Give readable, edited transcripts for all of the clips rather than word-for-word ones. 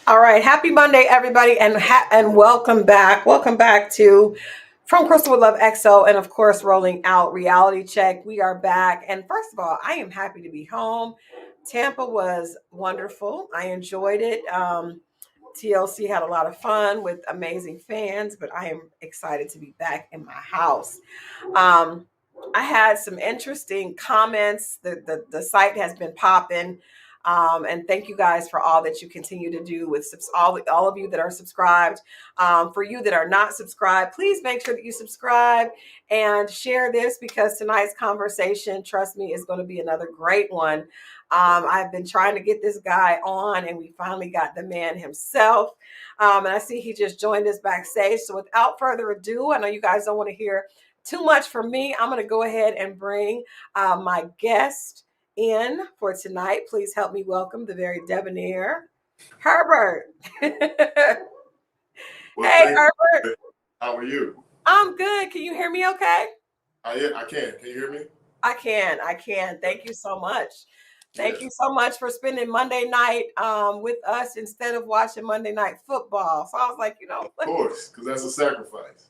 All right, happy Monday, everybody, and welcome back. Welcome back to From Crystal with Love XO, and of course, rolling out reality check. We are back, and first of all, I am happy to be home. Tampa was wonderful. I enjoyed it. TLC had a lot of fun with amazing fans, but I am excited to be back in my house. Um, I had some interesting comments. The site has been popping. And thank you guys for all that you continue to do with all of you that are subscribed. For you that are not subscribed, please make sure that you subscribe and share this because tonight's conversation, trust me, is going to be another great one. I've been trying to get this guy on, and we finally got the man himself. And I see he just joined us backstage. So without further ado, I know you guys don't want to hear too much from me. I'm going to go ahead and bring my guest in for tonight. Please help me welcome the very debonair Herbert. Well, Hey, thank Herbert. you. How are you? I'm good. Can you hear me okay? I can. Can you hear me? I can. I can. Thank you so much. Thank Yes, you so much for spending Monday night with us instead of watching Monday Night Football. So I was like, of course, because that's a sacrifice.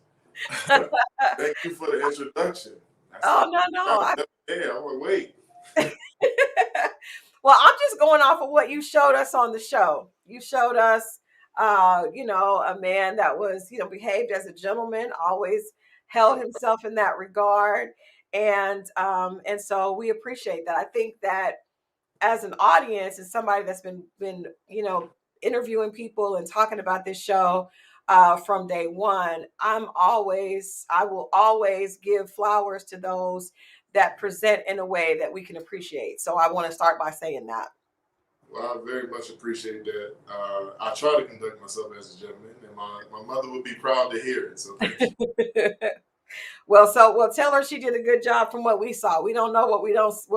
Thank you for the introduction. I oh said, no, no. yeah, I'm like, wait. Well, I'm just going off of what you showed us on the show. You showed us, a man that was, behaved as a gentleman, always held himself in that regard, and so we appreciate that. I think that as an audience and somebody that's been interviewing people and talking about this show from day one, I will always give flowers to those that present in a way that we can appreciate. So I want to start by saying that. Well, I very much appreciate that. I try to conduct myself as a gentleman, and my mother would be proud to hear it. So thank you. Well, tell her she did a good job from what we saw. We don't know what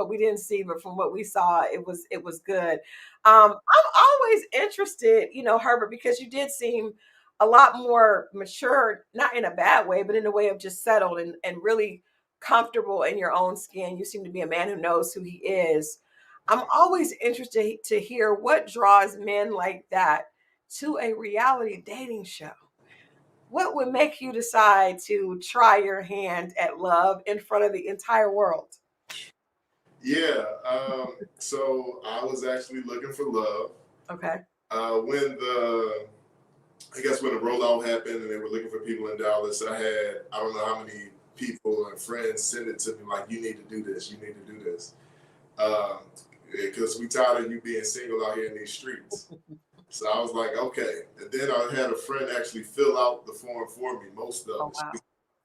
we didn't see, but from what we saw, it was good. I'm always interested, Herbert, because you did seem a lot more mature, not in a bad way, but in a way of just settled and really comfortable in your own skin. You seem to be a man who knows who he is. I'm always interested to hear what draws men like that to a reality dating show. What would make you decide to try your hand at love in front of the entire world? Yeah. So I was actually looking for love Okay. when I guess when the rollout happened and they were looking for people in Dallas. I don't know how many people and friends sent it to me like, you need to do this, you need to do this. Because we tired of you being single out here in these streets. So I was like, okay. And then I had a friend actually fill out the form for me, most of Oh it. wow. She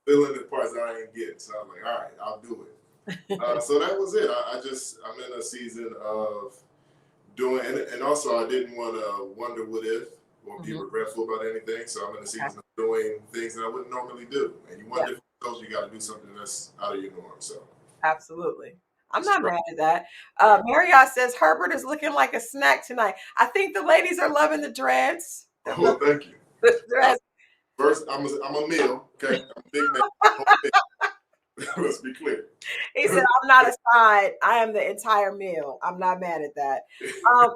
fill in the parts that I didn't get. So I was like, all right, I'll do it. So that was it. I'm in a season of doing, and also I didn't want to wonder what if or be regretful about anything. So I'm in a Okay. season of doing things that I wouldn't normally do. And you want Yeah, different goals, you got to do something that's out of your norm. So absolutely. I'm it's not great. mad at that. Yeah. Marriott says Herbert is looking like a snack tonight. I think the ladies are loving the dreads. They're Oh, loving thank you. the Uh, dreads. First, I'm a male. Okay, I'm a big man. Let's be clear. He said, I'm not a side. I am the entire meal. I'm not mad at that.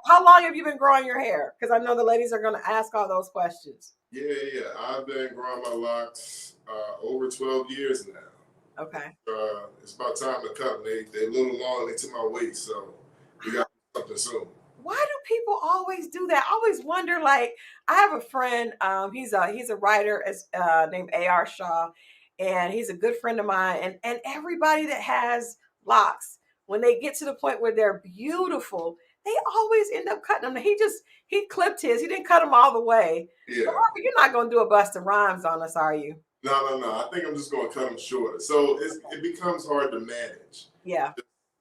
How long have you been growing your hair? Because I know the ladies are going to ask all those questions. Yeah. I've been growing my locks over 12 years now. Okay. It's about time to cut them. They're a little long. They to my waist, so we got something soon. Why do people always do that? I always wonder. Like, I have a friend. He's a writer as named A.R. Shaw, and he's a good friend of mine. And everybody that has locks, when they get to the point where they're beautiful, they always end up cutting them. He clipped his. He didn't cut them all the way. So Yeah. Harvey, you're not gonna do a Busta Rhymes on us, are you? No. I think I'm just going to cut them shorter. So it becomes hard to manage. Yeah,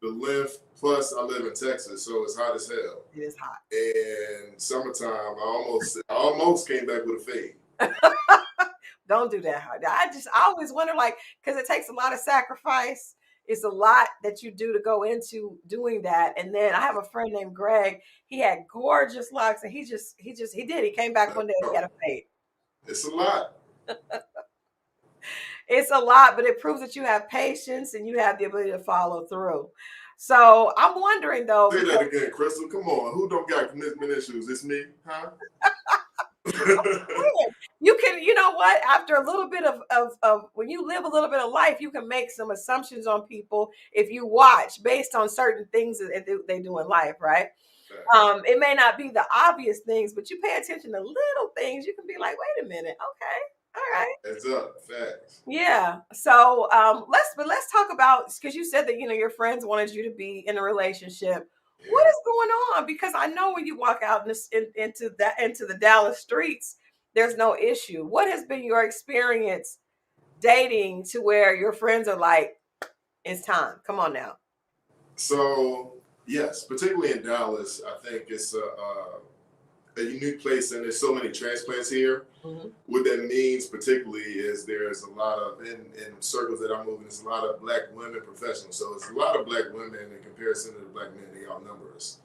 The length, plus I live in Texas, so it's hot as hell. it is hot. And summertime, I almost came back with a fade. Don't do that. I always wonder, like, because it takes a lot of sacrifice. It's a lot that you do to go into doing that. And then I have a friend named Greg. He had gorgeous locks, and he came back one day and he had a fade. It's a lot. It's a lot, but it proves that you have patience and you have the ability to follow through. So I'm wondering though, Say because that again, Christal. Come on. Who don't got commitment issues? It's me, huh? you can, you know what? After a little bit of when you live a little bit of life, you can make some assumptions on people if you watch based on certain things that they do in life, right? It may not be the obvious things, but you pay attention to little things. You can be like, wait a minute, okay, all right. Heads up, facts. Yeah. So let's talk about, because you said that your friends wanted you to be in a relationship. What Yeah. is going on? Because I know when you walk out into the Dallas streets, there's no issue. What has been your experience dating to where your friends are like, it's time. Come on now. So yes, particularly in Dallas, I think it's a unique place, and there's so many transplants here. Mhm. What that means, particularly, is there's a lot of in circles that I'm moving. There's a lot of black women professionals. So it's a lot of black women in comparison to the black men. They outnumber us.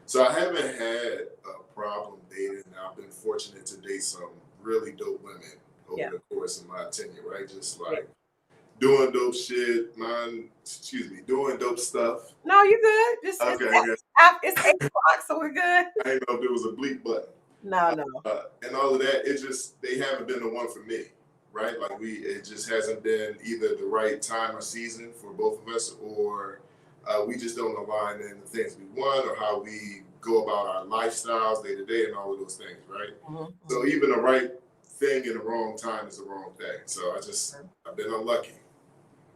So I haven't had a problem dating. I've been fortunate to date some really dope women over Yeah. the course of my tenure. Right, just Yeah. like doing dope shit, doing dope stuff. No, you're good. Okay, good. It's 8 o'clock, so we're good. I didn't know if there was a bleep button. No. And all of that, it just, they haven't been the one for me, right? Like it just hasn't been either the right time or season for both of us, or we just don't align in the things we want or how we go about our lifestyles day to day and all of those things, right? Mhm. So even the right thing in the wrong time is the wrong thing. So I've been unlucky.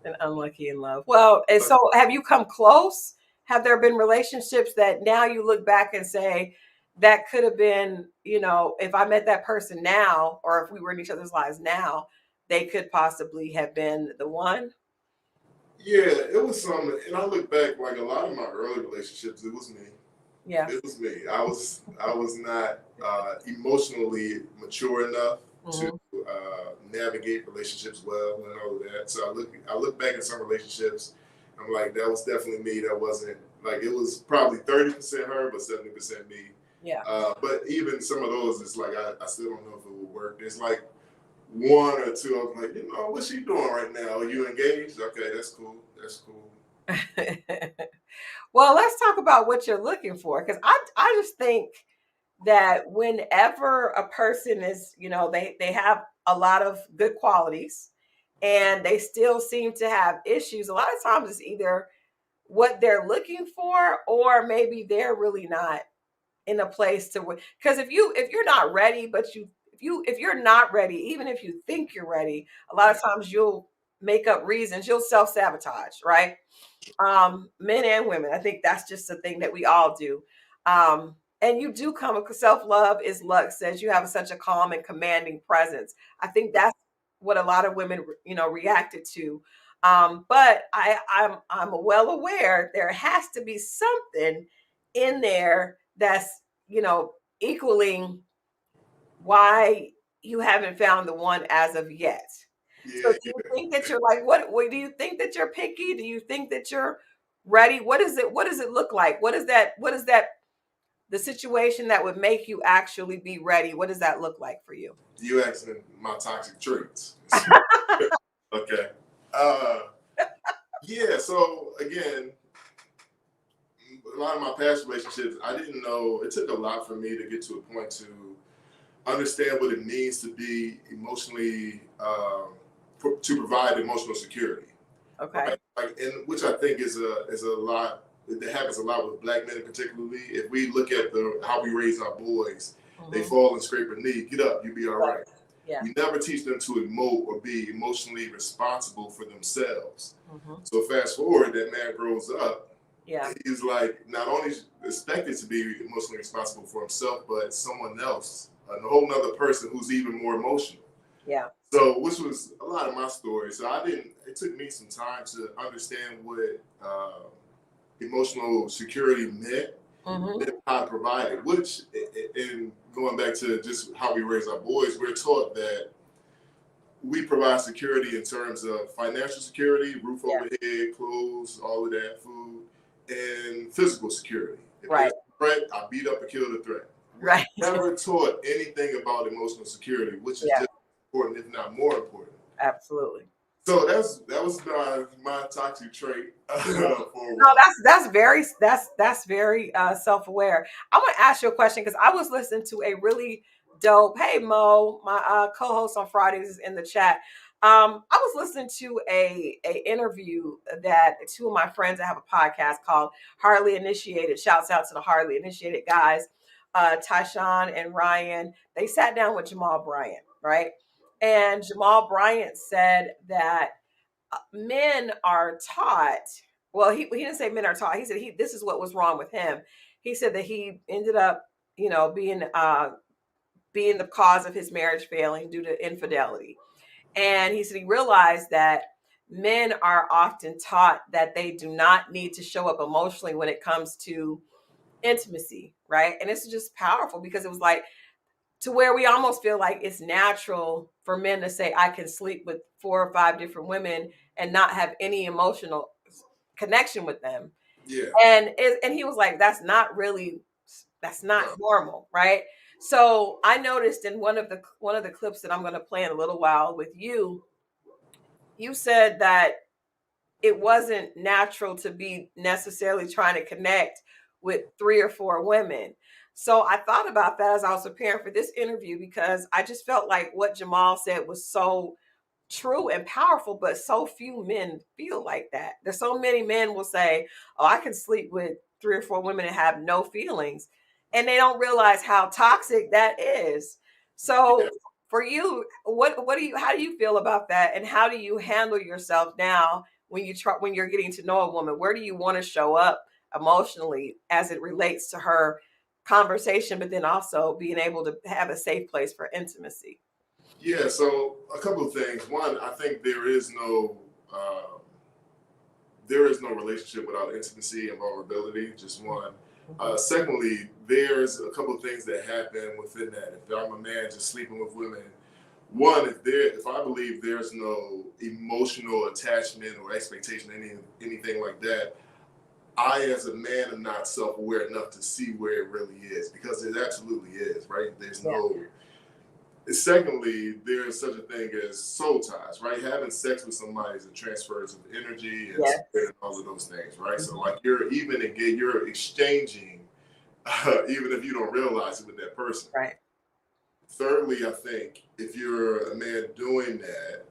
And unlucky in love. Well, and so have you come close? Have there been relationships that now you look back and say that could have been, if I met that person now, or if we were in each other's lives now, they could possibly have been the one? Yeah, it was some, and I look back, like a lot of my early relationships, it was me. Yeah. It was me. I was not emotionally mature enough to Mhm. navigate relationships well and all of that. So I look back at some relationships. I'm like, that was definitely me. That wasn't, like, it was probably 30% her, but 70% me. Yeah. But even some of those, it's like I still don't know if it would work. There's like one or two. I'm like, what's she doing right now? Are you engaged? Okay, that's cool. That's cool. Well, let's talk about what you're looking for, because I just think that whenever a person is, they have a lot of good qualities and they still seem to have issues, a lot of times it's either what they're looking for, or maybe they're really not in a place to, because if you're not ready, but if you're not ready, even if you think you're ready, a lot of times you'll make up reasons, you'll self-sabotage, right? Men and women, I think that's just a thing that we all do. And you do come, self-love is luck, says you have such a calm and commanding presence. I think that's what a lot of women reacted to. But I'm well aware there has to be something in there that's equaling why you haven't found the one as of yet. So Yeah, do you think that you're like, what do you think that you're picky? Do you think that you're ready? What does it look like? What is that the situation that would make you actually be ready? What does that look like for you? you asking my toxic traits. Okay. Yeah. So again, a lot of my past relationships, I didn't know. It took a lot for me to get to a point to understand what it means to be emotionally to provide emotional security. Okay. Right? Like, and which I think is a lot that happens a lot with black men, particularly. If we look at how we raise our boys, they Mhm. fall and scrape a knee. Get up, you'll be all right. Yeah. We never teach them to emote or be emotionally responsible for themselves. Mhm. So fast forward, that man grows up. Yeah. He's like not only expected to be emotionally responsible for himself, but someone else, a whole nother person who's even more emotional. Yeah. So, which was a lot of my story. So it took me some time to understand what emotional security meant Mhm. and how to provide it. Which, in going back to just how we raise our boys, we're taught that we provide security in terms of financial security, roof Yeah. over the head, clothes, all of that, food, and physical security. If Right. there's a threat, I beat up and kill the threat. Right. Never taught anything about emotional security, which is Yeah. just important, if not more important. Absolutely. So that was my toxic trait for a No, while. that's very self-aware. I want to ask you a question because I was listening to a really dope. Hey Mo, my co-host on Fridays is in the chat. I was listening to a interview that two of my friends that have a podcast called Hardly Initiated. Shouts out to the Hardly Initiated guys, Tyshawn and Ryan. They sat down with Jamal Bryant, right? And Jamal Bryant said that men are taught. Well, he didn't say men are taught. He said this is what was wrong with him. He said that he ended up, being the cause of his marriage failing due to infidelity. And he said he realized that men are often taught that they do not need to show up emotionally when it comes to intimacy, right? And this is just powerful because it was like to where we almost feel like it's natural for men to say, I can sleep with 4 or 5 different women and not have any emotional connection with them. Yeah. And he was like, that's not normal, right? So I noticed in one of the clips that I'm going to play in a little while with you, you said that it wasn't natural to be necessarily trying to connect with 3 or 4 women. So I thought about that as I was preparing for this interview because I just felt like what Jamal said was so true and powerful, but so few men feel like that. There's so many men will say, "Oh, I can sleep with 3 or 4 women and have no feelings," and they don't realize how toxic that is. So, for you, how do you feel about that, and how do you handle yourself now when you're getting to know a woman? Where do you want to show up emotionally as it relates to her conversation, but then also being able to have a safe place for intimacy? Yeah, so a couple of things. One, I think there is no relationship without intimacy and vulnerability. Just one. Secondly, there's a couple of things that happen within that. If I'm a man just sleeping with women, one, if I believe there's no emotional attachment or expectation, anything like that, I as a man am not self-aware enough to see where it really is, because it absolutely is, right? There's no. Secondly, there is such a thing as soul ties, right? Having sex with somebody is a transfers of energy and spirit and all of those things, right? So like you're exchanging, even if you don't realize it, with that person. Right. Thirdly, I think if you're a man doing that,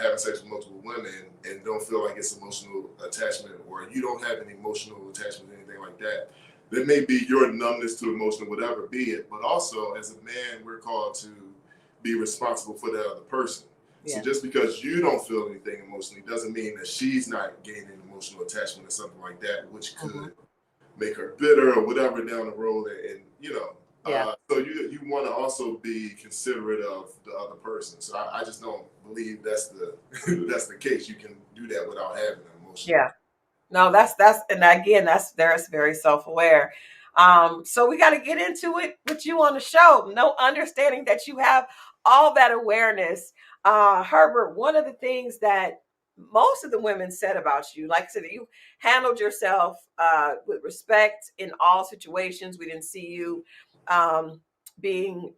having sex with multiple women and don't feel like it's emotional attachment, or you don't have an emotional attachment or anything like that, there may be your numbness to emotion, whatever be it. But also, as a man, we're called to be responsible for that other person. Yeah. So just because you don't feel anything emotionally doesn't mean that she's not gaining emotional attachment or something like that, which could make her bitter or whatever down the road. And so you want to also be considerate of the other person. So I just don't believe that's the case. You can do that without having an emotion. Yeah. No, that's and again, that's very self-aware. So we got to get into it with you on the show. No, understanding that you have all that awareness. Herbert, one of the things that most of the women said about you, like I said, you handled yourself with respect in all situations. We didn't see you being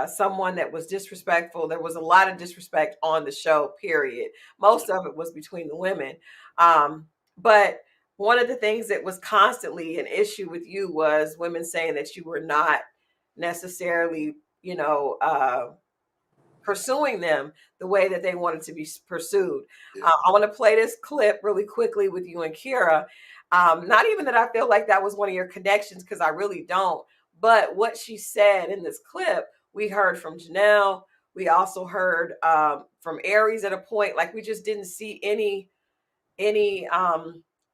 someone that was disrespectful. There was a lot of disrespect on the show, period. Most of it was between the women. But one of the things that was constantly an issue with you was women saying that you were not necessarily, pursuing them the way that they wanted to be pursued. I want to play this clip really quickly with you and Kira. Not even that I feel like that was one of your connections, because I really don't. But what she said in this clip, we heard from Janelle. We also heard from Aries at a point. Like, we just didn't see any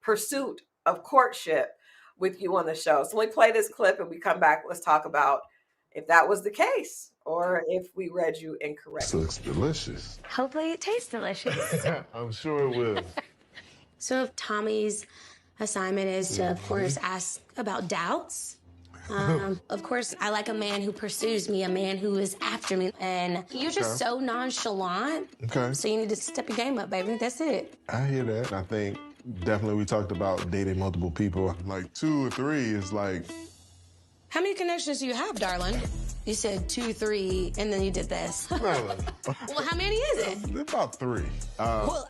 pursuit of courtship with you on the show. So when we play this clip and we come back, let's talk about if that was the case or if we read you incorrectly. This looks delicious. Hopefully it tastes delicious. I'm sure it will. So if Tommy's assignment is to, of course, ask about doubts, of course, I like a man who pursues me, a man who is after me. And you're just so nonchalant. Okay. So you need to step your game up, baby. That's it. I hear that. I think definitely we talked about dating multiple people. Like 2 or 3 is like... How many connections do you have, darling? You said 2, 3, and then you did this. No. Well, how many is it? About 3. Well,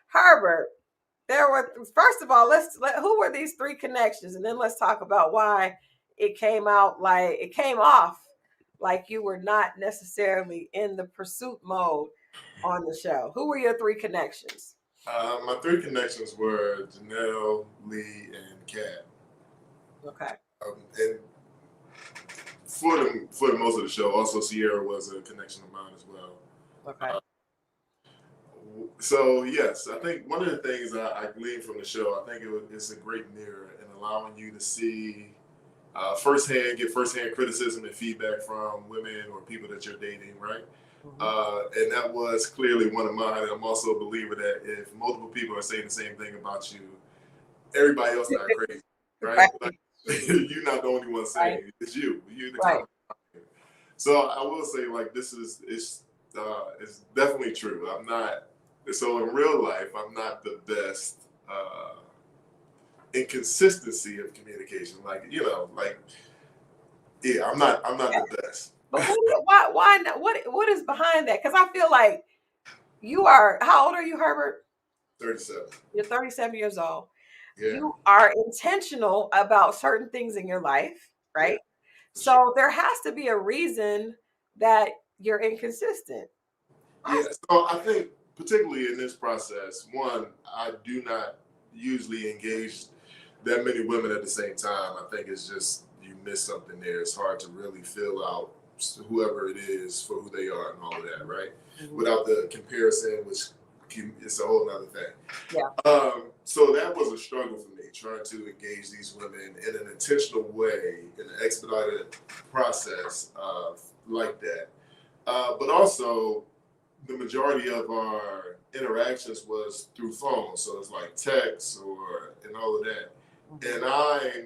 Herbert, there were, first of all, who were these 3 connections, and then let's talk about why it came off like you were not necessarily in the pursuit mode on the show. Who were your 3 connections? My 3 connections were Janelle, Lee, and Kat. Okay. And for the most of the show, also Sierra was a connection of mine as well. Okay. So yes, I think one of the things I gleaned from the show, I think it's a great mirror in allowing you to see get firsthand criticism and feedback from women or people that you're dating, right? And that was clearly one of mine. I'm also a believer that if multiple people are saying the same thing about you, everybody else not crazy, right? Right. Like, you're not the only one saying it. It's you. You're the common denominator. So I will say, like, it's definitely true. I'm not. So in real life, I'm not the best in consistency of communication. Like, I'm not the best. But why not? What is behind that? Because I feel like you are. How old are you, Herbert? 37. You're 37 years old. Yeah. You are intentional about certain things in your life, right? Yeah, so there has to be a reason that you're inconsistent. Yeah. So I think particularly in this process, one, I do not usually engage that many women at the same time. I think it's just you miss something there. It's hard to really fill out whoever it is for who they are and all of that, right? Without the comparison, which it's a whole nother thing. Yeah. So that was a struggle for me, trying to engage these women in an intentional way, in an expedited process like that. But also, the majority of our interactions was through phone. So it's like text and all of that. And I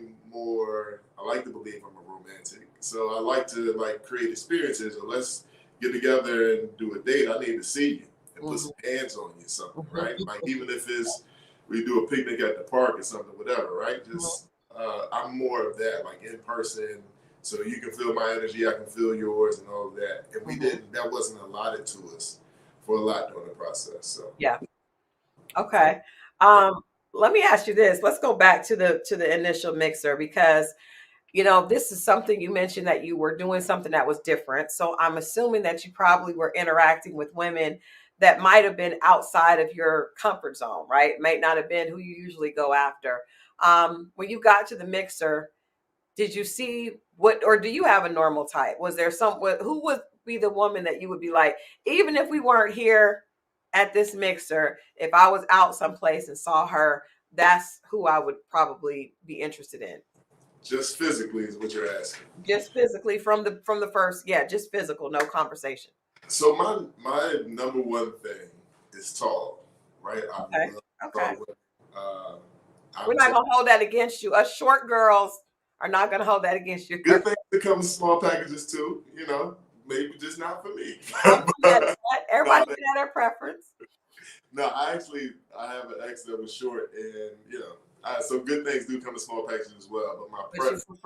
like to believe I'm a romantic. So I like to create experiences, or let's get together and do a date. I need to see you and put some hands on you, something, right? Like even if we do a picnic at the park or something, whatever, right? Just I'm more of that, like in person, so you can feel my energy, I can feel yours, and all of that. And that wasn't allotted to us for a lot during the process. So yeah. Okay. Let me ask you this. Let's go back to the initial mixer, because this is something you mentioned, that you were doing something that was different. So I'm assuming that you probably were interacting with women that might have been outside of your comfort zone, right? Might not have been who you usually go after. When you got to the mixer, did you see or do you have a normal type? Was there who would be the woman that you would be like, even if we weren't here at this mixer, if I was out someplace and saw her, that's who I would probably be interested in? just physically is what you're asking. Just physically from the first, just physical, no conversation. So my number one thing is tall, right? Okay. Okay. We're not not gonna hold that against you. Us short girls are not gonna hold that against you. Good things that come in small packages too, maybe just not for me. Everybody can have their preference. No, I have an ex that was short, and so good things do come in small packages as well. But my preference would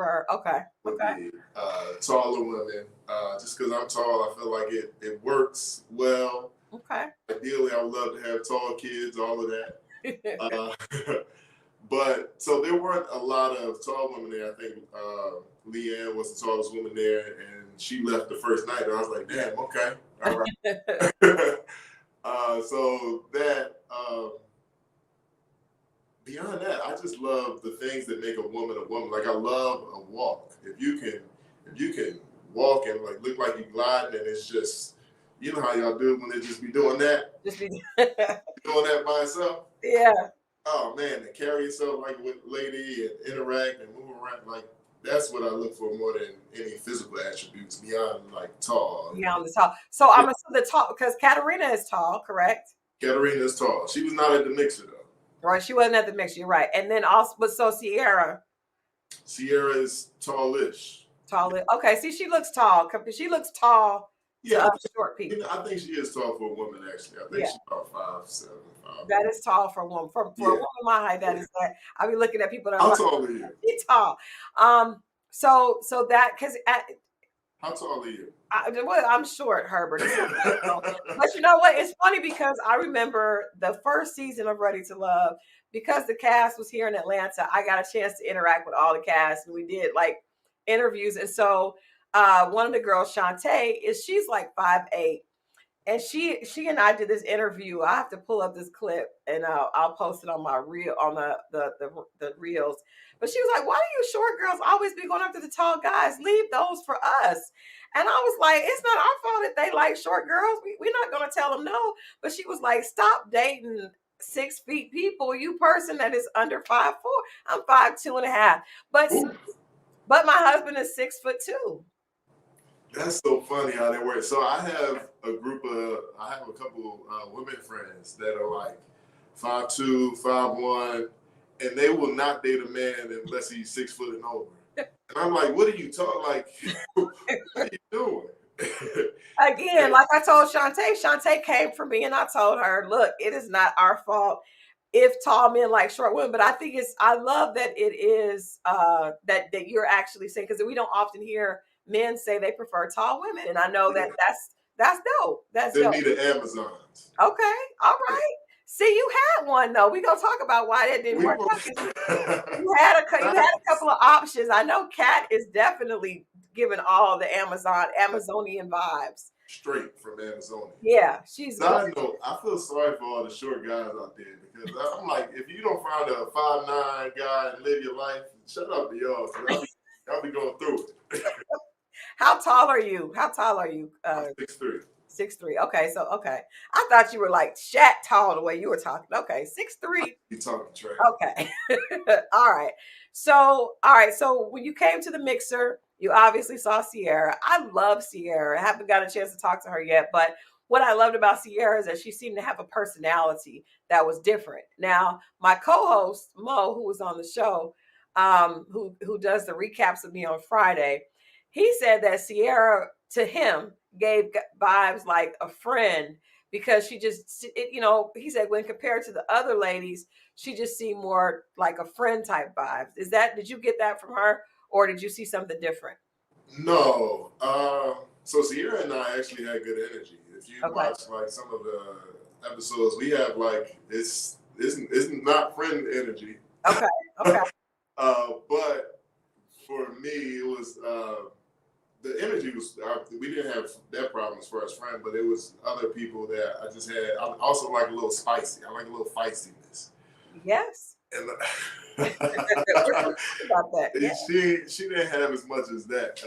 be taller women. Just because I'm tall, I feel like it works well. Okay. Ideally, I would love to have tall kids, all of that. But so there weren't a lot of tall women there. I think Leanne was the tallest woman there, and she left the first night. And I was like, damn, okay, all right. So that beyond that, I just love the things that make a woman a woman. Like I love a walk. If you can walk and look like you gliding, and it's just how y'all do it when they just be doing that. Just be doing that by itself. Yeah. Oh man, to carry yourself like with a lady and interact and move around, that's what I look for more than any physical attributes beyond tall. Beyond the tall. So I'm assuming the tall, because Katarina is tall, correct? Katarina is tall. She was not at the mixer though. Right, she wasn't at the mixer. You're right. And then also, but so Sierra is tallish. Tallish. Okay, see, she looks tall. She looks tall. Yeah, short people. I think she is tall for a woman. Actually, I think she's about 5'7". That is tall for a woman. For a woman my height, that is that. I be looking at people that are how tall are you? She's tall. So that because How tall are you? I'm short, Herbert. But you know what? It's funny because I remember the first season of Ready to Love, because the cast was here in Atlanta. I got a chance to interact with all the cast, and we did like interviews. And so one of the girls, Shantae, she's like 5'8", and she and I did this interview. I have to pull up this clip and I'll post it on my reel on the reels. But she was like, "Why do you short girls always be going after the tall guys? Leave those for us." And I was like, "It's not our fault that they like short girls. We're not going to tell them no." But she was like, "Stop dating 6 feet people. You person that is under 5'4". I'm 5'2.5". But Ooh, but my husband is 6'2". that's so funny how that works. So I have a couple women friends that are like 5'2", 5'1", and they will not date a man unless he's 6 foot and over. And I'm like, what are you talking? Like, what are you doing? Again, like I told Shantae came for me, and I told her, "Look, it is not our fault if tall men like short women." But I love that it is that you're actually saying, because we don't often hear men say they prefer tall women, and I know that that's dope. That's They dope. need the Amazons. Okay, all right. See, you had one though. We gonna talk about why that didn't We work will- out. 'Cause you had a couple of options. I know Kat is definitely giving all the Amazonian vibes. Straight from Amazonia. Yeah, she's good. Side note, I feel sorry for all the short guys out there because I'm like, if you don't find a 5'9" guy and live your life, shut up to y'all. I'll be going through it. How tall are you? How tall are you? 6'3". 6'3". Okay, okay. I thought you were like Shaq tall the way you were talking. Okay, 6'3". You talking trash. Okay. All right. So when you came to the mixer, you obviously saw Sierra. I love Sierra. I haven't got a chance to talk to her yet, but what I loved about Sierra is that she seemed to have a personality that was different. Now, my co-host Mo, who was on the show, who does the recaps with me on Friday, he said that Sierra to him gave vibes like a friend, because she just, he said when compared to the other ladies, she just seemed more like a friend type vibes. Did you get that from her, or did you see something different? No. So Sierra and I actually had good energy. If you Okay. watch like some of the episodes, we have like it's not friend energy. Okay. But for me, it was the energy was. We didn't have that problem as far as friend, but it was other people that I just had. I also like a little spicy. I like a little feistiness. Yes. And We're talking about that. Yeah. she didn't have as much of that.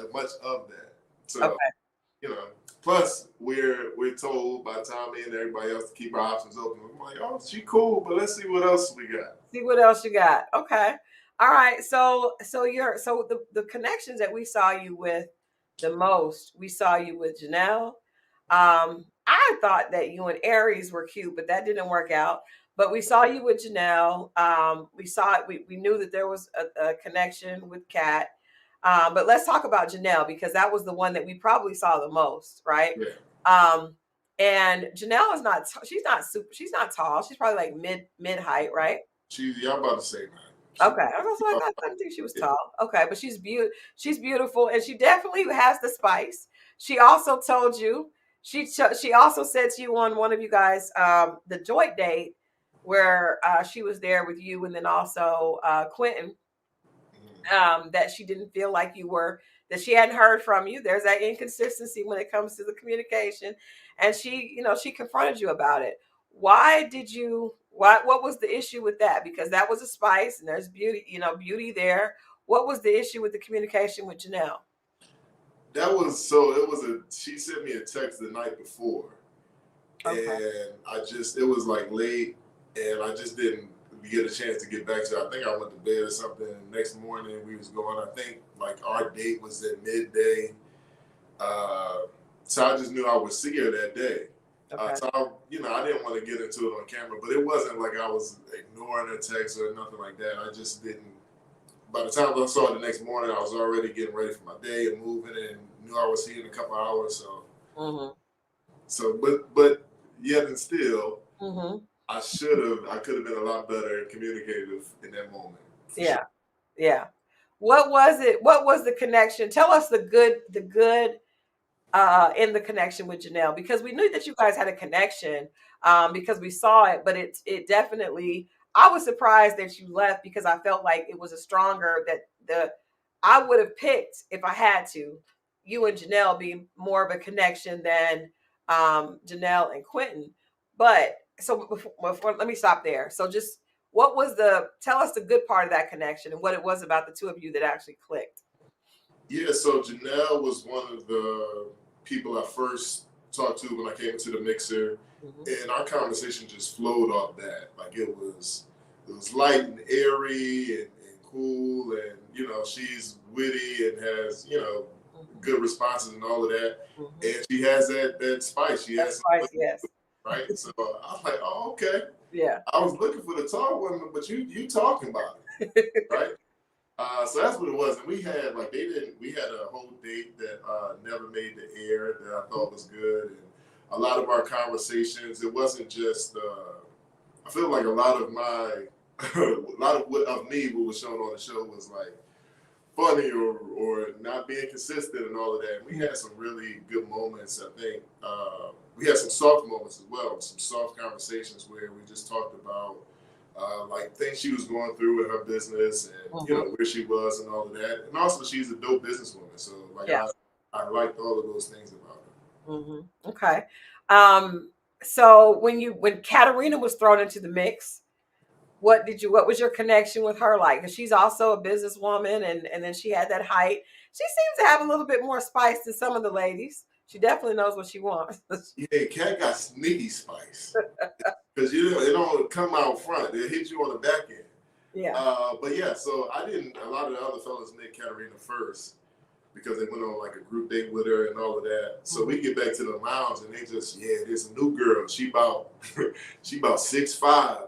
So Okay. plus we're told by Tommy and everybody else to keep our options open. I'm like, oh, she cool, but let's see what else we got. See what else you got. Okay. All right. So the connections that we saw you with the most, we saw you with Janelle. I thought that you and Aries were cute, but that didn't work out. But we saw you with Janelle. We saw it. We knew that there was a connection with Kat. But let's talk about Janelle, because that was the one that we probably saw the most, right? Yeah. And Janelle is not. She's not tall. She's probably like mid height, right? I'm about to say that. Okay, I didn't think she was tall. Okay, but she's beautiful, and she definitely has the spice. She also told you. She also said to you on one of you guys the joint date, where she was there with you, and then also Quentin, that she didn't feel like that she hadn't heard from you. There's that inconsistency when it comes to the communication, and she confronted you about it. What was the issue with that? Because that was a spice, and there's beauty there. What was the issue with the communication with Janelle? She sent me a text the night before, and it was like late, and I just didn't get a chance to get back to her. I think I went to bed or something. Next morning we was going, I think like our date was at midday. So I just knew I would see her that day. So I didn't want to get into it on camera, but it wasn't like I was ignoring her text or nothing like that. I just didn't. By the time I saw it the next morning, I was already getting ready for my day and moving, and knew I was here in a couple of hours. So, but yet and still, I could have been a lot better communicative in that moment. Yeah. What was it? What was the connection? Tell us the good in the connection with Janelle, because we knew that you guys had a connection, because we saw it, but it definitely, I was surprised that you left because I felt like it was a stronger that the I would have picked, if I had to, you and Janelle being more of a connection than Janelle and Quentin. But so let me stop there. So just what was tell us the good part of that connection and what it was about the two of you that actually clicked. Yeah, so Janelle was one of the people I first talked to when I came into the mixer, and our conversation just flowed off that. Like it was light and airy and cool, and she's witty and has good responses and all of that, and she has that spice. She has spice, yes. Right. So I was like, oh, okay. Yeah. I was looking for the tall woman, but you talking about it, right? So that's what it was, and we had we had a whole date that never made the air that I thought was good, and a lot of our conversations, it wasn't just. I feel like a lot of what was shown on the show was like funny or not being consistent and all of that. And we had some really good moments. I think we had some soft moments as well, some soft conversations where we just talked about. Like things she was going through with her business and where she was and all of that, and also she's a dope businesswoman. So I liked all of those things about her. Okay. So when Katarina was thrown into the mix, what was your connection with her like? Because she's also a businesswoman, and then she had that height. She seems to have a little bit more spice than some of the ladies. She definitely knows what she wants. Yeah, Kat got sneaky spice. Because it don't come out front. It hit you on the back end. Yeah. But yeah, so a lot of the other fellas met Katarina first because they went on like a group date with her and all of that. So we get back to the lounge and they just, there's a new girl. She about 6'5".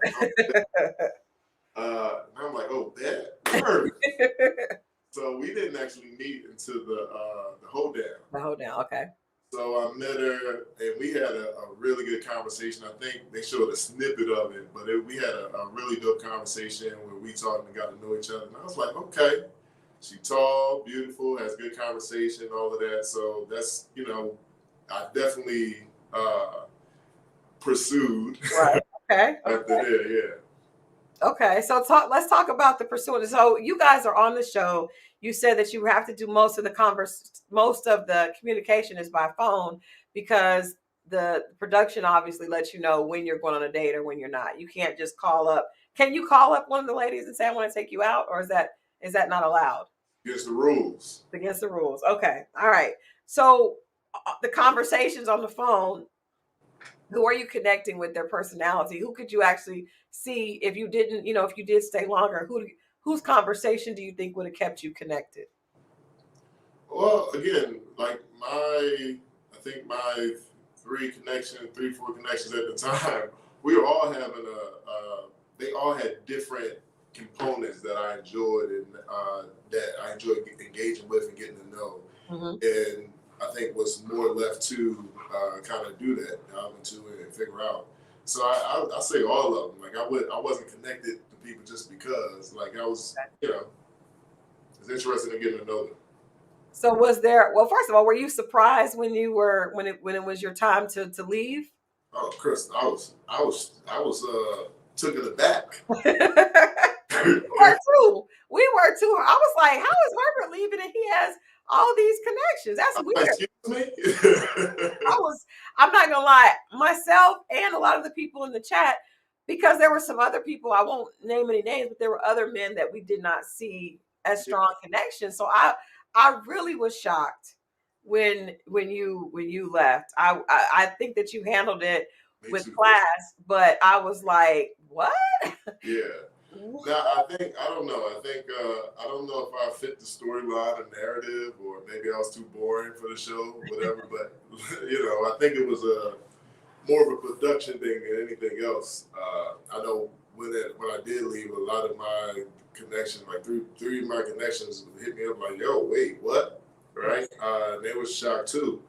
And I'm like, oh, that. So we didn't actually meet until the hoedown. The hoedown, okay. So I met her, and we had a really good conversation. I think they showed a snippet of it, but we had a really dope conversation where we talked and got to know each other. And I was like, okay, she's tall, beautiful, has good conversation, all of that. So that's, I definitely pursued. Right. Okay. After there, yeah. Okay, so let's talk about the pursuit. So you guys are on the show. You said that you have to do most of the communication is by phone because the production obviously lets you know when you're going on a date or when you're not. You can't just call up. Can you call up one of the ladies and say I want to take you out, or is that not allowed? Against the rules. Against the rules. Okay. All right. So the conversations on the phone, who are you connecting with, their personality? Who could you actually see if you didn't, if you did stay longer? Whose conversation do you think would have kept you connected? Well, again, like I think my 4 connections at the time, we were all having they all had different components that I enjoyed and that I enjoyed engaging with and getting to know. And I think was more left to kind of do that, dive into it and figure out. So I say all of them. Like I wasn't connected to people just because. Like I was, was interested in getting to know them. So was there? Well, first of all, were you surprised when it was your time to leave? Oh, Chris, I was taken aback. We were too. I was like, how is Herbert leaving and he has all these connections? That's weird. Excuse me? I'm not gonna lie, myself and a lot of the people in the chat, because there were some other people, I won't name any names, but there were other men that we did not see as strong connections. So I really was shocked when you left. I think that you handled it with class, but I was like, what? Yeah. Now I don't know. I don't know if I fit the storyline or narrative, or maybe I was too boring for the show, whatever. But I think it was more of a production thing than anything else. I know when I did leave, a lot of my connections, like three of my connections, hit me up like, "Yo, wait, what?" Right? And they were shocked too,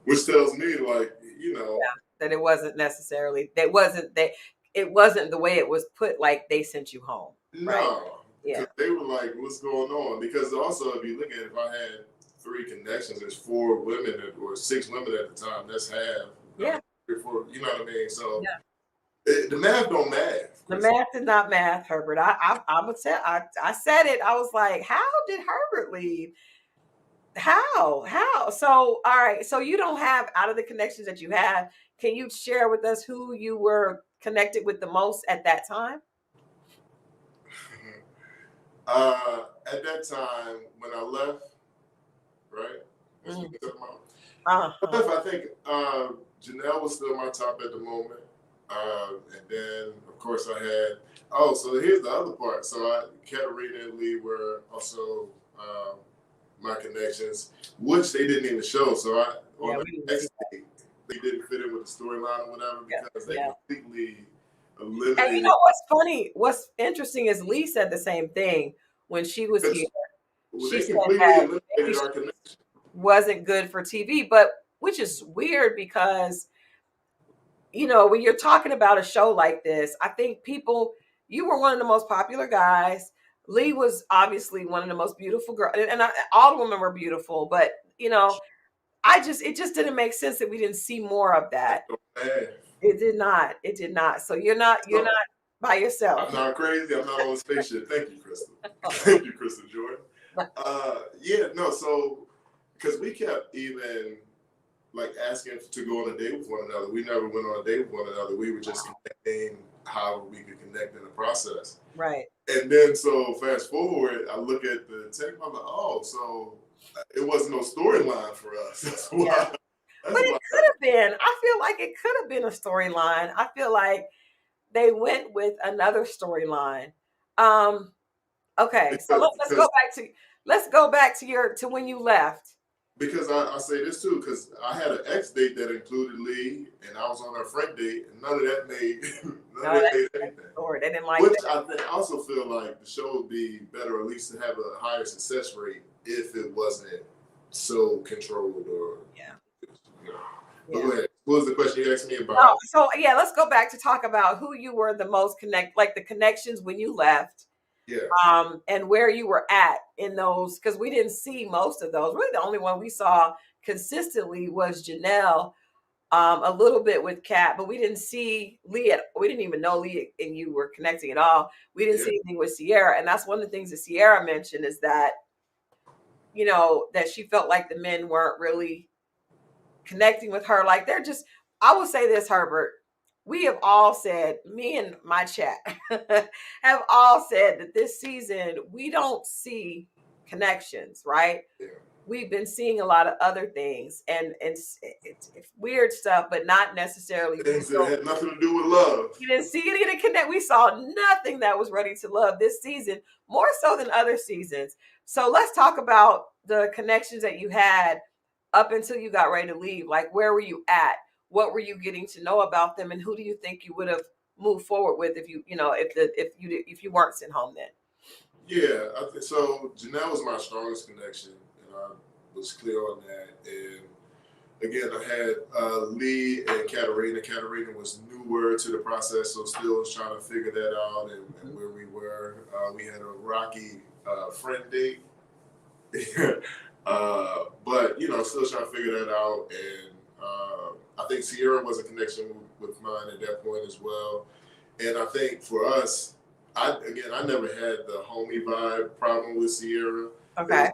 which tells me that it wasn't necessarily it wasn't the way it was put, like they sent you home. Right? No, because they were like, "What's going on?" Because also, if you look at it, if I had 3 connections, there's 4 women or 6 women at the time. That's half. Yeah. 3 or 4, you know what I mean? So Yeah. the math don't math. The math did not math, Herbert. I would say I said it. I was like, how did Herbert leave? How? So, all right. So you don't have, out of the connections that you have, can you share with us who you were connected with the most at that time? At that time, when I left, right? That's what you're talking about. I think Janelle was still my top at the moment. And then, of course, I had, so here's the other part. So Katarina and Lee were also my connections, which they didn't even show. So on the next day, they didn't fit in with the storyline or whatever because they completely eliminated. And you know what's funny? What's interesting is Lee said the same thing when she was here. She said that our connection wasn't good for TV, but which is weird because, you know, when you're talking about a show like this, I think you were one of the most popular guys. Lee was obviously one of the most beautiful girls, and all the women were beautiful, but you know, it just didn't make sense that we didn't see more of that. It did not. So you're not by yourself. I'm not crazy. I'm not on the spaceship. Thank you, Christal. Thank you, Christal Jordan. So because we kept even like asking to go on a date with one another. We never went on a date with one another. We were just connecting how we could connect in the process. Right. And then so fast forward, I look at the tape. I'm like, so it wasn't no storyline for us. That's why. But it could have been. I feel like it could have been a storyline. I feel like they went with another storyline. Okay, so let's go back to when you left. Because I say this too, because I had an ex date that included Lee, and I was on her friend date, and none of that made anything. Or they didn't like Which that. I also feel like the show would be better, or at least to have a higher success rate if it wasn't so controlled or But go ahead. What was the question you asked me about? No, so let's go back to talk about who you were the most like the connections when you left. Yeah. And where you were at in those, because we didn't see most of those. Really, the only one we saw consistently was Janelle, a little bit with Kat, but we didn't see Lee. We didn't even know Lee and you were connecting at all. We didn't see anything with Sierra, and that's one of the things that Sierra mentioned is that, you know, that she felt like the men weren't really connecting with her. Like they're just. I will say this, Herbert. We have all said, me and my chat have all said that this season we don't see connections, right? Yeah. We've been seeing a lot of other things and it's weird stuff, but not necessarily things that had nothing to do with love. You didn't see any to connect. We saw nothing that was ready to love this season, more so than other seasons. So let's talk about the connections that you had up until you got ready to leave. Like, where were you at? What were you getting to know about them, and who do you think you would have moved forward with if you weren't sent home then? Yeah, I think so. Janelle was my strongest connection, and I was clear on that. And again, I had Lee and Katarina. Katarina was newer to the process, so still was trying to figure that out and where we were. We had a rocky friend date, but still trying to figure that out. And I think Sierra was a connection with mine at that point as well. And I think for us, I never had the homie vibe problem with Sierra. Okay.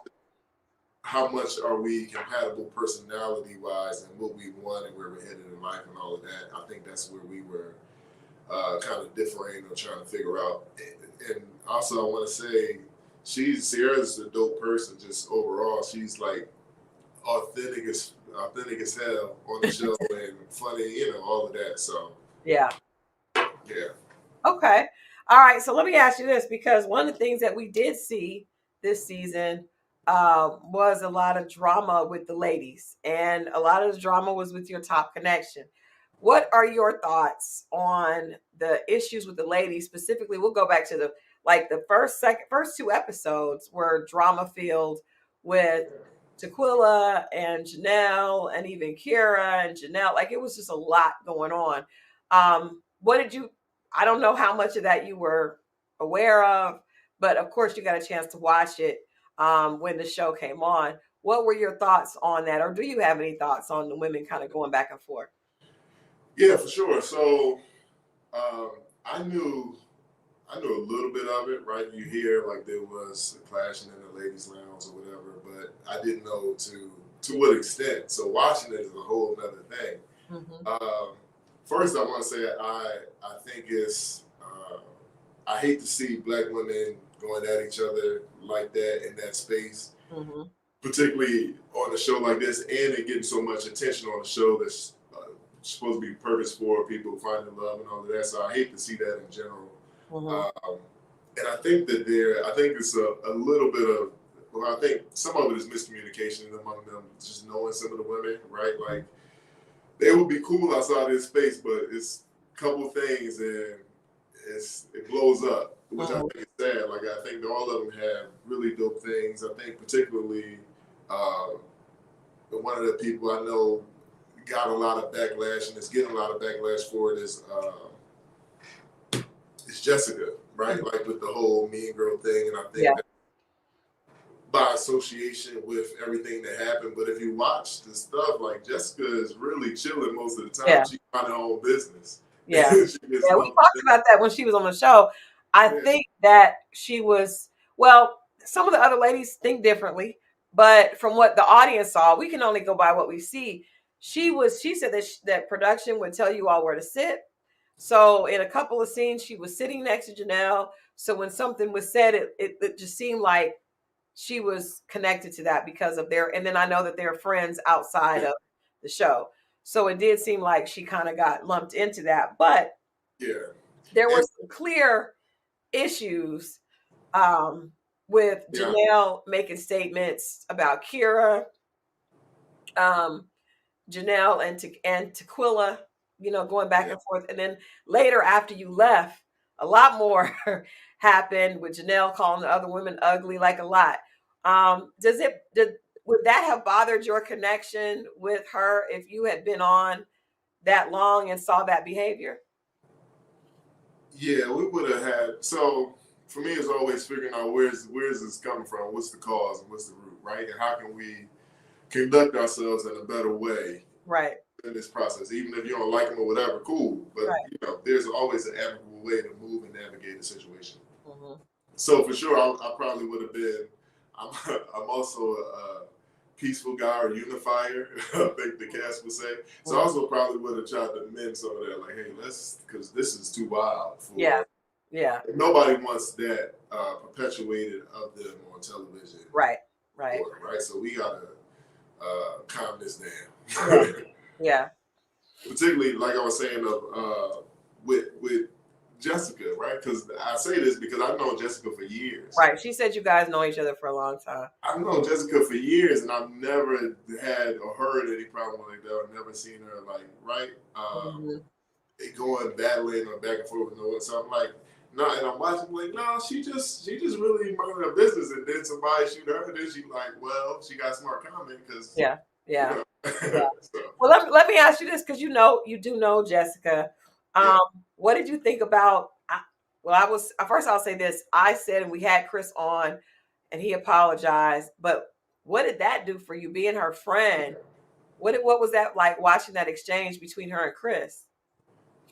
How much are we compatible personality wise and what we want and where we're headed in life and all of that. I think that's where we were kind of differing or trying to figure out. And also I want to say Sierra's a dope person just overall. She's like authentic as hell on the show and funny, all of that. So yeah. Okay. All right. So let me ask you this, because one of the things that we did see this season was a lot of drama with the ladies, and a lot of the drama was with your top connection. What are your thoughts on the issues with the ladies? Specifically, we'll go back to the first 2 episodes were drama filled with Tequila and Janelle and even Kira and Janelle. Like, it was just a lot going on. What did you, I don't know how much of that you were aware of, but of course you got a chance to watch it when the show came on. What were your thoughts on that, or do you have any thoughts on the women kind of going back and forth? Yeah, for sure. So um, I knew I knew a little bit of it, right? You hear like there was a clashing in the ladies' lounge or whatever, but I didn't know to what extent. So watching it is a whole other thing. Mm-hmm. First, I want to say I think it's I hate to see black women going at each other like that in that space, Mm-hmm. particularly on a show like this, and it getting so much attention on a show that's supposed to be purpose for people finding love and all of that. So I hate to see that in general. Mm-hmm. And I think that I think it's a little bit of, well, I think some of it is miscommunication among them, just knowing some of the women, right? Like, they would be cool outside of this space, but it's a couple things and it blows up, which I think is sad. Like, I think all of them have really dope things. I think particularly one of the people I know got a lot of backlash and is getting a lot of backlash for it is Jessica, right? Mm-hmm. Like with the whole Mean Girl thing, and I think that by association with everything that happened. But if you watch the stuff, like Jessica is really chilling most of the time. Yeah. She's on her own business. Yeah. We talked about that when she was on the show. I think that she was, well, some of the other ladies think differently, but from what the audience saw, we can only go by what we see. She said that that production would tell you all where to sit. So in a couple of scenes, she was sitting next to Janelle. So when something was said, it just seemed like she was connected to that because of and then I know that they're friends outside of the show. So it did seem like she kind of got lumped into that. But there were some clear issues with Janelle making statements about Kira, Janelle and Tequila, going back and forth. And then later after you left, a lot more happened with Janelle calling the other women ugly, like a lot. Would that have bothered your connection with her if you had been on that long and saw that behavior? Yeah, we would have had. So for me, it's always figuring out where's this coming from, what's the cause, and what's the root, right? And how can we conduct ourselves in a better way, right, in this process? Even if you don't like them or whatever, cool. But there's always an amicable way to move and navigate the situation. Mm-hmm. So for sure, I probably would have been. I'm also a peaceful guy or unifier, I think the cast would say. So I also probably would have tried to mend some of that, like, hey, because this is too wild. Nobody wants that perpetuated of them on television. Right. So we gotta calm this down. Yeah. Particularly, like I was saying, with Jessica, right? Because I say this because I've known Jessica for years. Right. She said you guys know each other for a long time. I've known Jessica for years, and I've never had or heard any problem like that. I've never seen her going battling or back and forth with no one. So I'm like, no, and I'm watching like, no, she just really minding her business, and then somebody shoot her, and then she like, well, she got smart comment because yeah. So. Well, let me ask you this, because you do know Jessica. What did you think about? First I'll say this. I said, and we had Chris on, and he apologized. But what did that do for you, being her friend? What was that like, watching that exchange between her and Chris?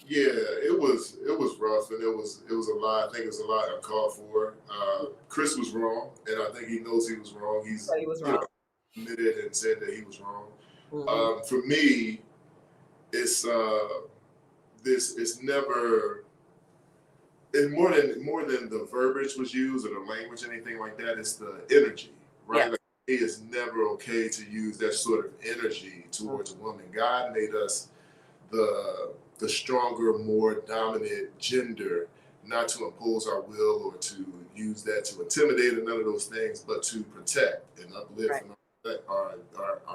Yeah, it was rough, and it was a lot. I think it was a lot uncalled for. Chris was wrong, and I think he knows he was wrong. He was wrong. Admitted and said that he was wrong. Mm-hmm. For me, it's more than the verbiage was used or the language, anything like that. It's the energy, right? Yeah. Like, it is never okay to use that sort of energy towards a woman. God made us the stronger, more dominant gender, not to impose our will or to use that to intimidate or none of those things, but to protect and uplift and our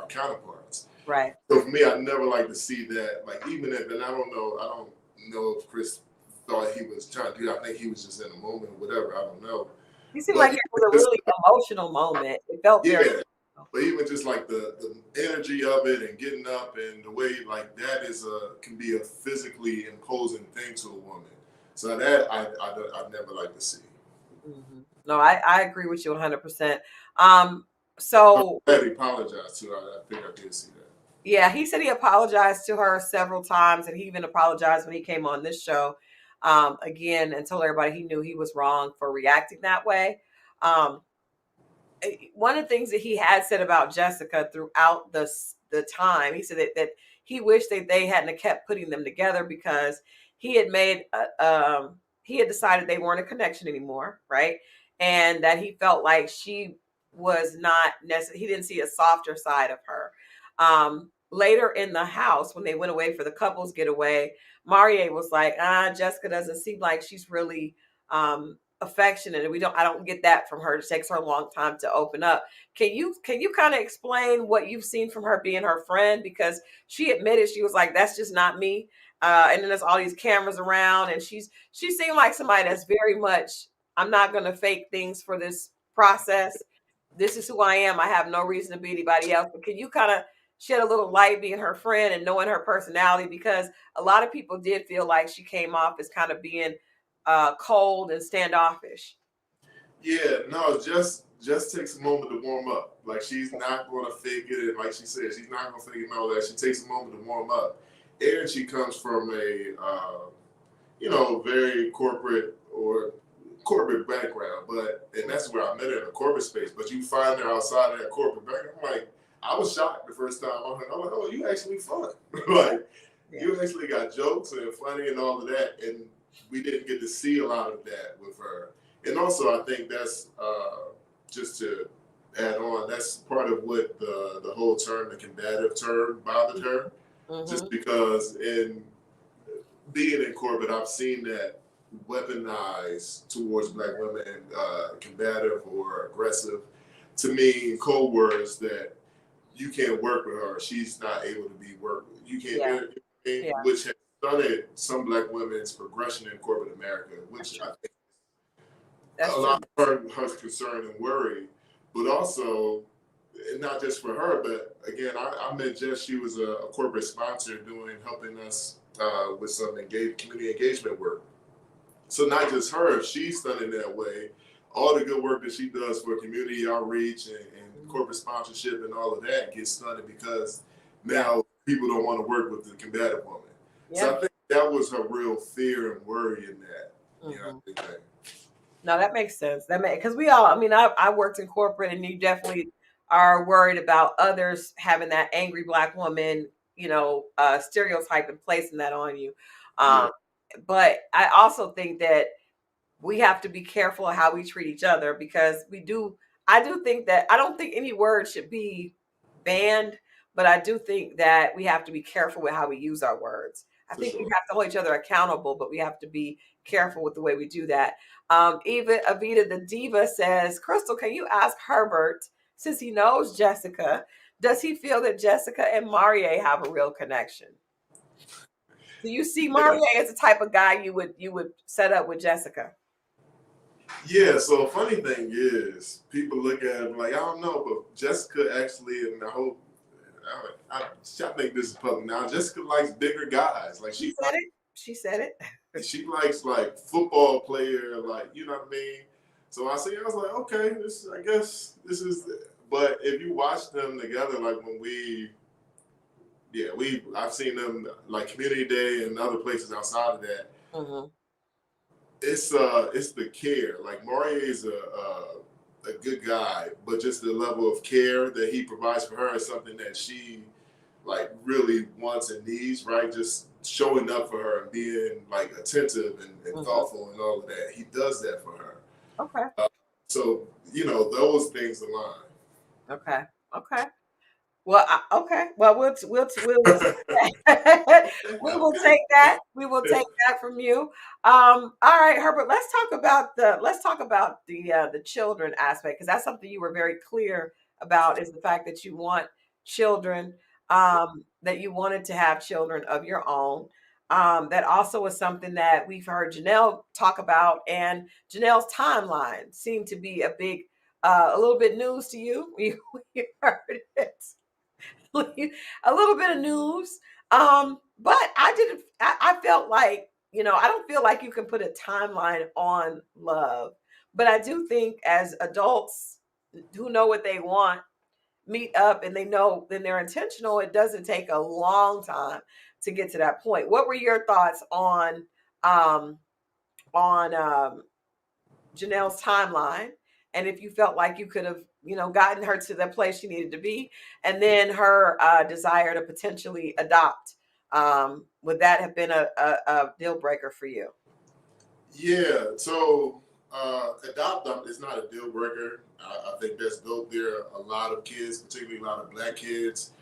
counterparts. Right. So for me, I never like to see that. Like, even if, and I don't know if Chris thought he was trying to do that. I think he was just in a moment or whatever. I don't know. He seemed like it was a really emotional moment. It felt very emotional. But even just like the energy of it and getting up and the way, like, that can be a physically imposing thing to a woman. So that I never like to see. No, I agree with you 100%. So That he apologized to her. I think I did see that. yeah, he said he apologized to her several times, and he even apologized when he came on this show again and told everybody he knew he was wrong for reacting that way. Um, One of the things that he had said about Jessica throughout the time, he said that he wished that they hadn't have kept putting them together because he had he had decided they weren't a connection anymore, right? And that he felt like she was not necessarily, he didn't see a softer side of her. Later in the house, when they went away for the couples getaway, Marie was like, Jessica doesn't seem like she's really affectionate, and I don't get that from her. It takes her a long time to open up. Can you kind of explain what you've seen from her being her friend? Because she admitted, she was like, that's just not me. And then there's all these cameras around, and she seemed like somebody that's very much, I'm not going to fake things for this process. This is who I am. I have no reason to be anybody else. But can you kind of shed a little light being her friend and knowing her personality? Because a lot of people did feel like she came off as kind of being cold and standoffish. Yeah, no, just takes a moment to warm up. Like, she's not going to fake it, and like she said, she's not going to fake it and all that. She takes a moment to warm up, and she comes from a very corporate background, and that's where I met her, in the corporate space. But you find her outside of that corporate background. I'm like, I was shocked the first time. I'm like, oh, you actually fun. Like, you actually got jokes and funny and all of that, and we didn't get to see a lot of that with her. And also, I think that's just to add on. That's part of what the whole term, the combative term, bothered her. Just because in being in corporate, I've seen that weaponized towards Black women, combative or aggressive, to mean code words that you can't work with her. She's not able to be worked with. You can't, which has stunted some Black women's progression in corporate America, which I think a lot of her concern and worry, but also, and not just for her, but again, I met Jess. She was a corporate sponsor helping us with some community engagement work. So not just her, she's done it that way. All the good work that she does for community outreach and corporate sponsorship and all of that gets stunted because now people don't want to work with the combative woman. So I think that was her real fear and worry in that. No, that makes sense. Because we all, I mean, I worked in corporate, and you definitely are worried about others having that angry Black woman, stereotype and placing that on you. But I also think that we have to be careful of how we treat each other, because I do think that, I don't think any word should be banned, but I do think that we have to be careful with how we use our words. I think we have to hold each other accountable, but we have to be careful with the way we do that. Even Avita the Diva says, Christal, can you ask Herbert, since he knows Jessica, does he feel that Jessica and Marie have a real connection? Do you see Marie as the type of guy you would set up with Jessica? Yeah, so a funny thing is, people look at him like, I don't know, but Jessica actually, and I think this is public now, Jessica likes bigger guys. Like, She said it. She likes, like, football player, like, you know what I mean? So I was like, okay, I guess this is, but if you watch them together, like I've seen them like Community Day and other places outside of that. It's the care. Like, Maurier is a good guy, but just the level of care that he provides for her is something that she, like, really wants and needs, right? Just showing up for her and being, like, attentive and thoughtful and all of that. He does that for her. Okay. So, those things align. Okay. Well, okay. Well, we'll we will take that. We will take that from you. All right, Herbert. Let's talk about the children aspect, because that's something you were very clear about, is the fact that you want children, that you wanted to have children of your own. That also is something that we've heard Janelle talk about, and Janelle's timeline seemed to be a little bit news to you. We heard it. A little bit of news. But I felt like, I don't feel like you can put a timeline on love, But I do think as adults who know what they want meet up and they know then they're intentional, it doesn't take a long time to get to that point. What were your thoughts um on Janelle's timeline, and if you felt like you could have, gotten her to the place she needed to be, and then her desire to potentially adopt, would that have been a deal breaker for you? Yeah, so adopt is not a deal breaker. I think that's dope. There are a lot of kids, particularly a lot of black kids,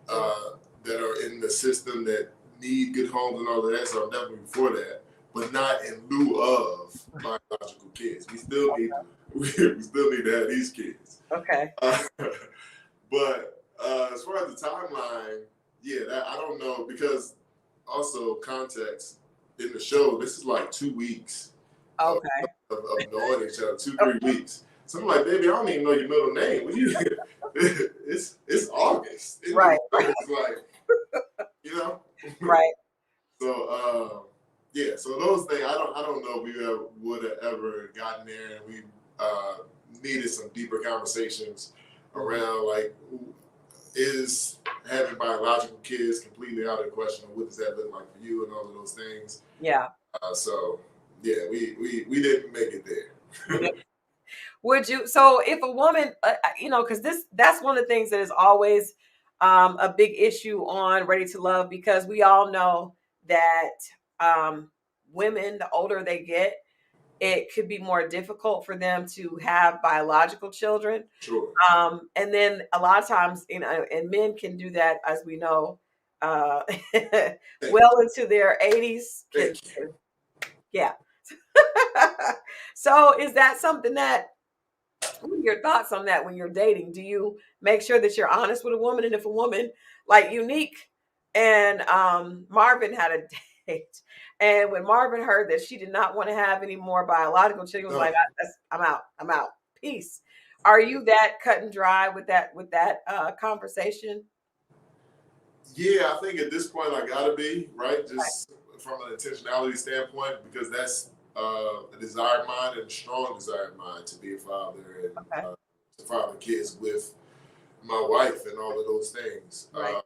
that are in the system that need good homes and all of that. So I'm definitely for that, but not in lieu of biological kids. We still need we still need to have these kids. Okay. But as far as the timeline, yeah, I don't know, because also context in the show. This is like 2 weeks. Okay. Of knowing each other, 2-3 weeks. So I'm like, baby, I don't even know your middle name. It's August. Right. It's like, Right. So yeah. So those things, I don't know if we would have ever gotten there, and we needed some deeper conversations around, like, is having biological kids completely out of the question, and what does that look like for you, and all of those things. Yeah. So yeah, we didn't make it there. Would you? So if a woman, because that's one of the things that is always a big issue on Ready to Love, because we all know that women, the older they get, it could be more difficult for them to have biological children. Sure. And then a lot of times, and men can do that, as we know, well into their 80s. Yeah. So is that something that, what are your thoughts on that when you're dating? Do you make sure that you're honest with a woman? And if a woman, like Unique and Marvin had a date, and when Marvin heard that she did not want to have any more biological children, he was like, I'm out. Peace. Are you that cut and dry with that conversation? Yeah, I think at this point I gotta be, right, just from an intentionality standpoint, because that's a desire of mine, and a strong desire of mine, to be a father, and to father kids with my wife and all of those things. Right.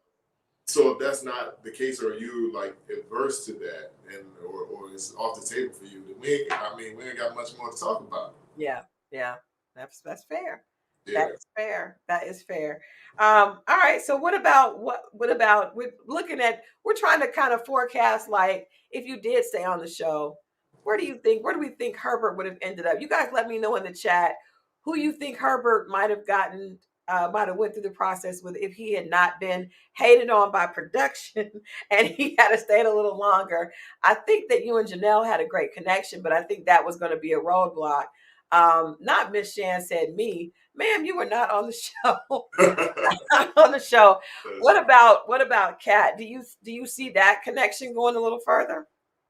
So if that's not the case, or you like adverse to that, and or it's off the table for you, then we ain't got much more to talk about. Yeah. That's fair. Yeah. That is fair. All right. So what about we're trying to kind of forecast, like, if you did stay on the show, where do we think Herbert would have ended up? You guys let me know in the chat who you think Herbert might have went through the process with, if he had not been hated on by production and he had to stay a little longer. I think that you and Janelle had a great connection, but I think that was going to be a roadblock. Not Miss Shan said me, ma'am, you were not on the show. Not on the show. What about Kat? Do you see that connection going a little further?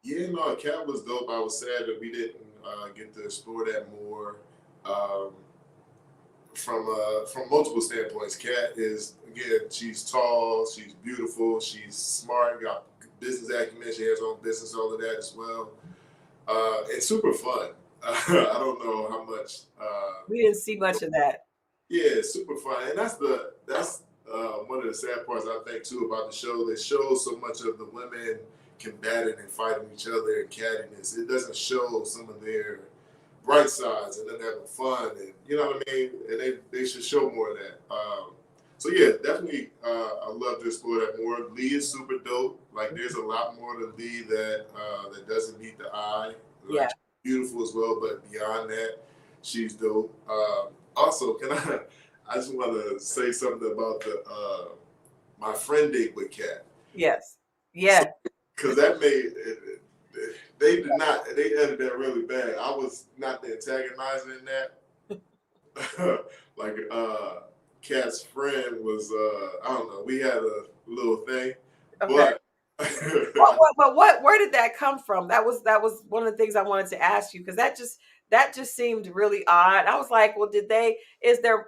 Yeah, no, Kat was dope. I was sad that we didn't get to explore that more. From multiple standpoints. Kat is, again, she's tall, she's beautiful, she's smart, got business acumen, she has her own business, all of that as well. It's super fun. I don't know how much we didn't see much of that. Yeah, it's super fun, and that's one of the sad parts, I think, too, about the show. That shows so much of the women combating and fighting each other and cattiness. It doesn't show some of their bright sides and them having fun, and you know what I mean. And they should show more of that. So yeah, definitely, I'd love to explore that more. Lee is super dope. Like, there's a lot more to Lee that doesn't meet the eye. Like, yeah, beautiful as well, but beyond that, she's dope. Also, I just want to say something about the my friend date with Kat. Yes. Yeah. Because that made they edited that really bad. I was not the antagonizer in that. Like, Kat's friend was, I don't know, we had a little thing. Okay. But where did that come from? That was one of the things I wanted to ask you, because that just seemed really odd. I was like, well,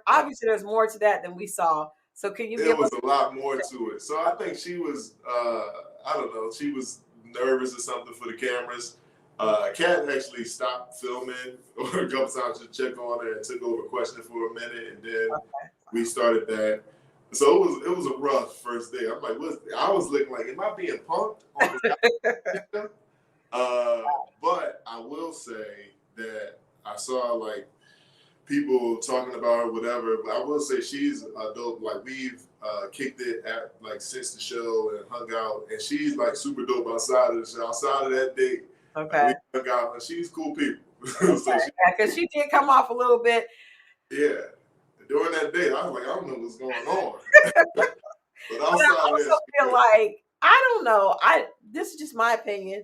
obviously there's more to that than we saw. So can you give us a lot more to it. So I think she was, I don't know, she was nervous or something for the cameras. Kat actually stopped filming or a couple times to check on her and took over questioning for a minute, and then we started that. So it was a rough first day. I'm like, I was looking like, am I being punked on this? But I will say that I saw like people talking about her, whatever. But I will say she's a dope. Like we've kicked it at like since the show and hung out, and she's like super dope outside of the show. Outside of that date, Okay. we hung out, and she's cool people. Okay. So Because she did come off a little bit. yeah. During that date, I was like, I don't know what's going on. But I also feel like, I don't know. This is just my opinion,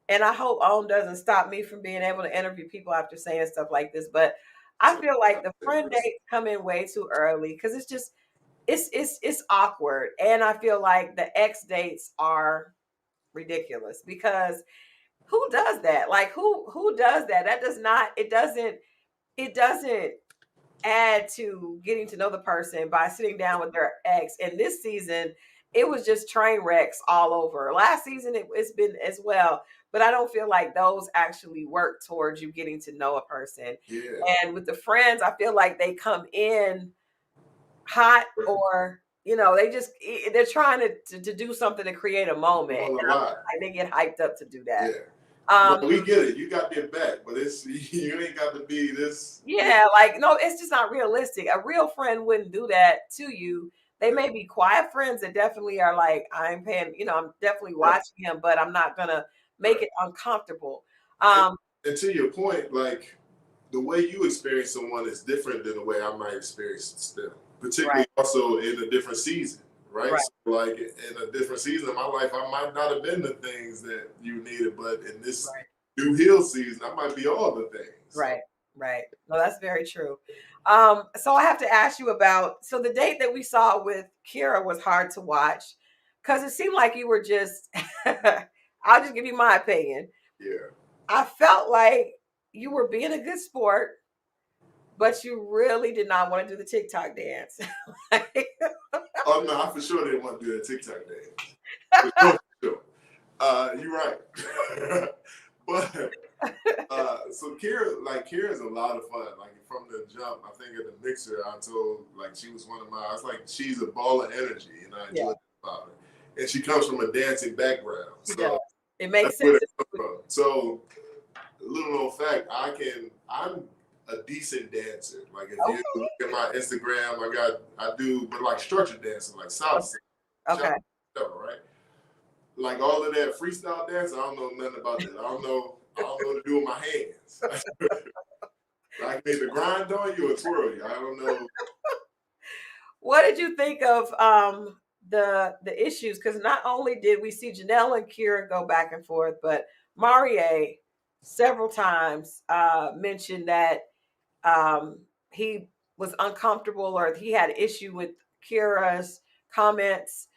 and I hope OWN doesn't stop me from being able to interview people after saying stuff like this. But I feel like the friend dates come in way too early because it's just it's awkward, and I feel like the ex dates are ridiculous because who does that? Like who does that? That does not. It doesn't add to getting to know the person by sitting down with their ex. And this season, it was just train wrecks all over. Last season, it's been as well. But I don't feel like those actually work towards you getting to know a person. Yeah. And with the friends, I feel like they come in hot or, they're trying to do something to create a moment. Like they get hyped up to do that. Yeah. We get it. You got their back, but you ain't got to be this. Yeah, like no, it's just not realistic. A real friend wouldn't do that to you. They may be quiet friends that definitely are like, I'm paying, I'm definitely watching him, but I'm not gonna make it uncomfortable. And to your point, like the way you experience someone is different than the way I might experience them, particularly also in a different season. Right? So like in a different season of my life, I might not have been the things that you needed, but in this new heel season, I might be all the things. Right. No, that's very true. So I have to ask you about, so the date that we saw with Kira was hard to watch because it seemed like you were just, I'll just give you my opinion. Yeah. I felt like you were being a good sport, but you really did not want to do the TikTok dance. Oh no, I for sure didn't want to do the TikTok dance. For sure. You're right. But so Kira's a lot of fun. Like from the jump, I think at the mixer, I told like she was one of my. I was like, she's a ball of energy, and I enjoy that about her. And she comes from a dancing background, so it makes sense. So, a little known fact, I'm a decent dancer. Like if you look at my Instagram, I do, but like structured dancing, like salsa. Okay. Right. Like all of that freestyle dance, I don't know nothing about that. I don't know what to do with my hands. I can either grind on you or twirl you. I don't know. What did you think of the issues? Because not only did we see Janelle and Kira go back and forth, but Marie several times mentioned that he was uncomfortable or he had issue with Kira's comments.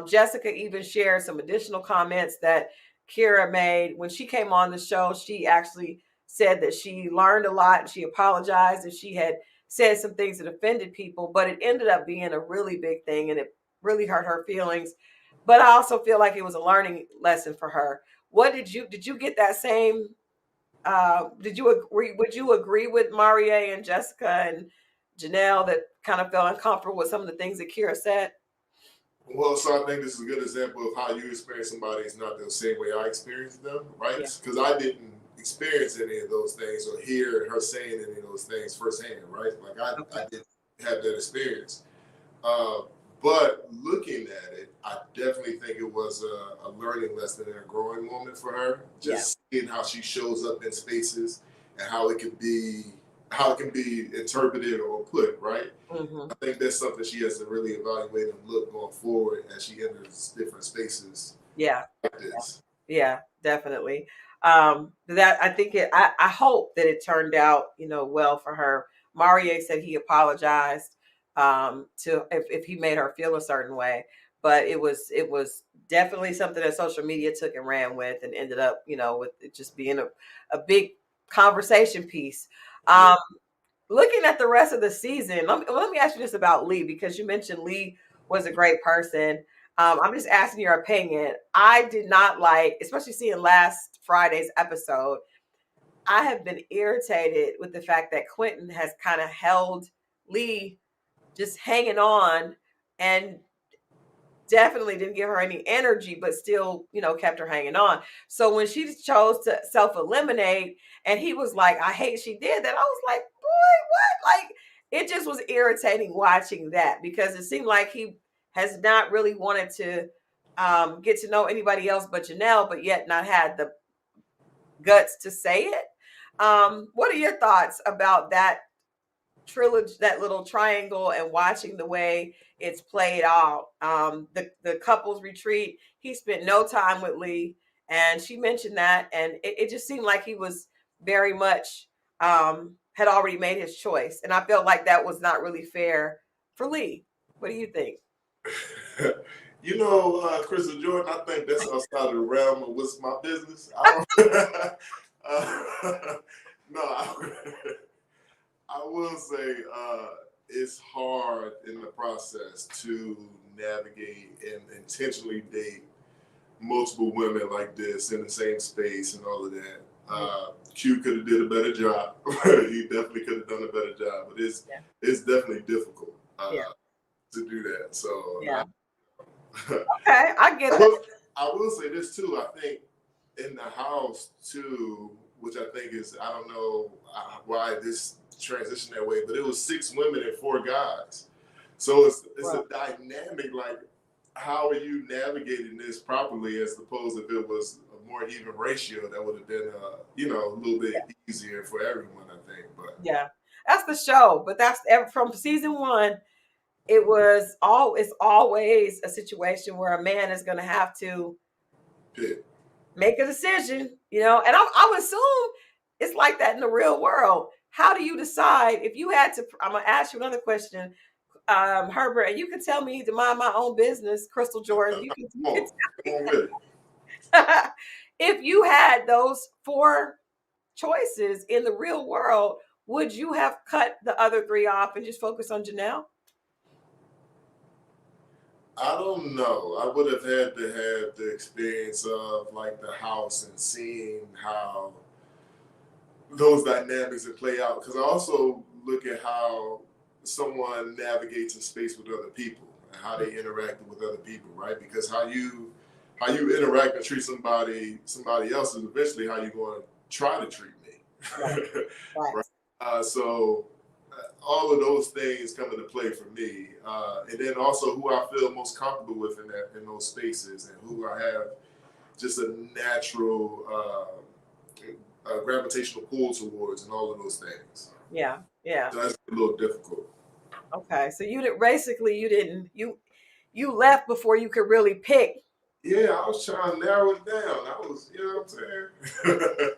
Jessica even shared some additional comments that Kira made when she came on the show. She actually said that she learned a lot and she apologized and she had said some things that offended people, but it ended up being a really big thing and it really hurt her feelings. But I also feel like it was a learning lesson for her. What did you get that same? Did you agree? Would you agree with Marie and Jessica and Janelle that kind of felt uncomfortable with some of the things that Kira said? Well, so I think this is a good example of how you experience somebody is not the same way I experienced them, right? Because I didn't experience any of those things or hear her saying any of those things firsthand, right? Like I didn't have that experience. But looking at it, I definitely think it was a learning lesson and a growing moment for her. Just seeing how she shows up in spaces and how it can be interpreted or put, right? I think that's something she has to really evaluate and look going forward as she enters different spaces. Like this. Yeah, definitely. That I think I hope that it turned out, well for her. Marie said he apologized to if he made her feel a certain way, but it was definitely something that social media took and ran with and ended up, with it just being a big conversation piece. Looking at the rest of the season, let me ask you this about Lee, because you mentioned Lee was a great person. I'm just asking your opinion. I did not like, especially seeing last Friday's episode. I have been irritated with the fact that Quentin has kind of held Lee just hanging on and definitely didn't give her any energy, but still, kept her hanging on. So when she chose to self eliminate and he was like, I hate she did that, I was like, boy, what? Like, it just was irritating watching that because it seemed like he has not really wanted to get to know anybody else but Janelle, but yet not had the guts to say it. What are your thoughts about that trilogy, that little triangle, and watching the way it's played out? The couples retreat, he spent no time with Lee, and she mentioned that, and it just seemed like he was very much had already made his choice, and I felt like that was not really fair for Lee. What do you think? Christal Jordan, I think that's outside of the realm of what's my business. I don't. No, I will say it's hard in the process to navigate and intentionally date multiple women like this in the same space and all of that. Q could have did a better job. He definitely could have done a better job, but it's definitely difficult to do that. So Okay, I get it. I will say this too. I think in the house too, which I think is, I don't know why this transitioned that way, but it was 6 women and 4 guys. So it's a dynamic. Like, how are you navigating this properly as opposed if it was a more even ratio? That would have been a little bit easier for everyone, I think. But yeah, that's the show. But that's from season 1. It's always a situation where a man is going to have to make a decision, and I would assume it's like that in the real world. How do you decide if you had to? I'm going to ask you another question, Herbert, and you can tell me to mind my own business. Christal Jordan, you can if you had those 4 choices in the real world, would you have cut the other 3 off and just focus on Janelle? I don't know. I would have had to have the experience of like the house and seeing how those dynamics would play out. Because I also look at how someone navigates a space with other people and how they interact with other people, right? Because how you interact and treat somebody else is eventually how you're going to try to treat me. Right. So all of those things come into play for me, and then also who I feel most comfortable with in those spaces, and who I have just a natural gravitational pull towards, and all of those things. Yeah. So that's a little difficult. Okay, so you left before you could really pick. Yeah, I was trying to narrow it down. I was, you know what I'm saying?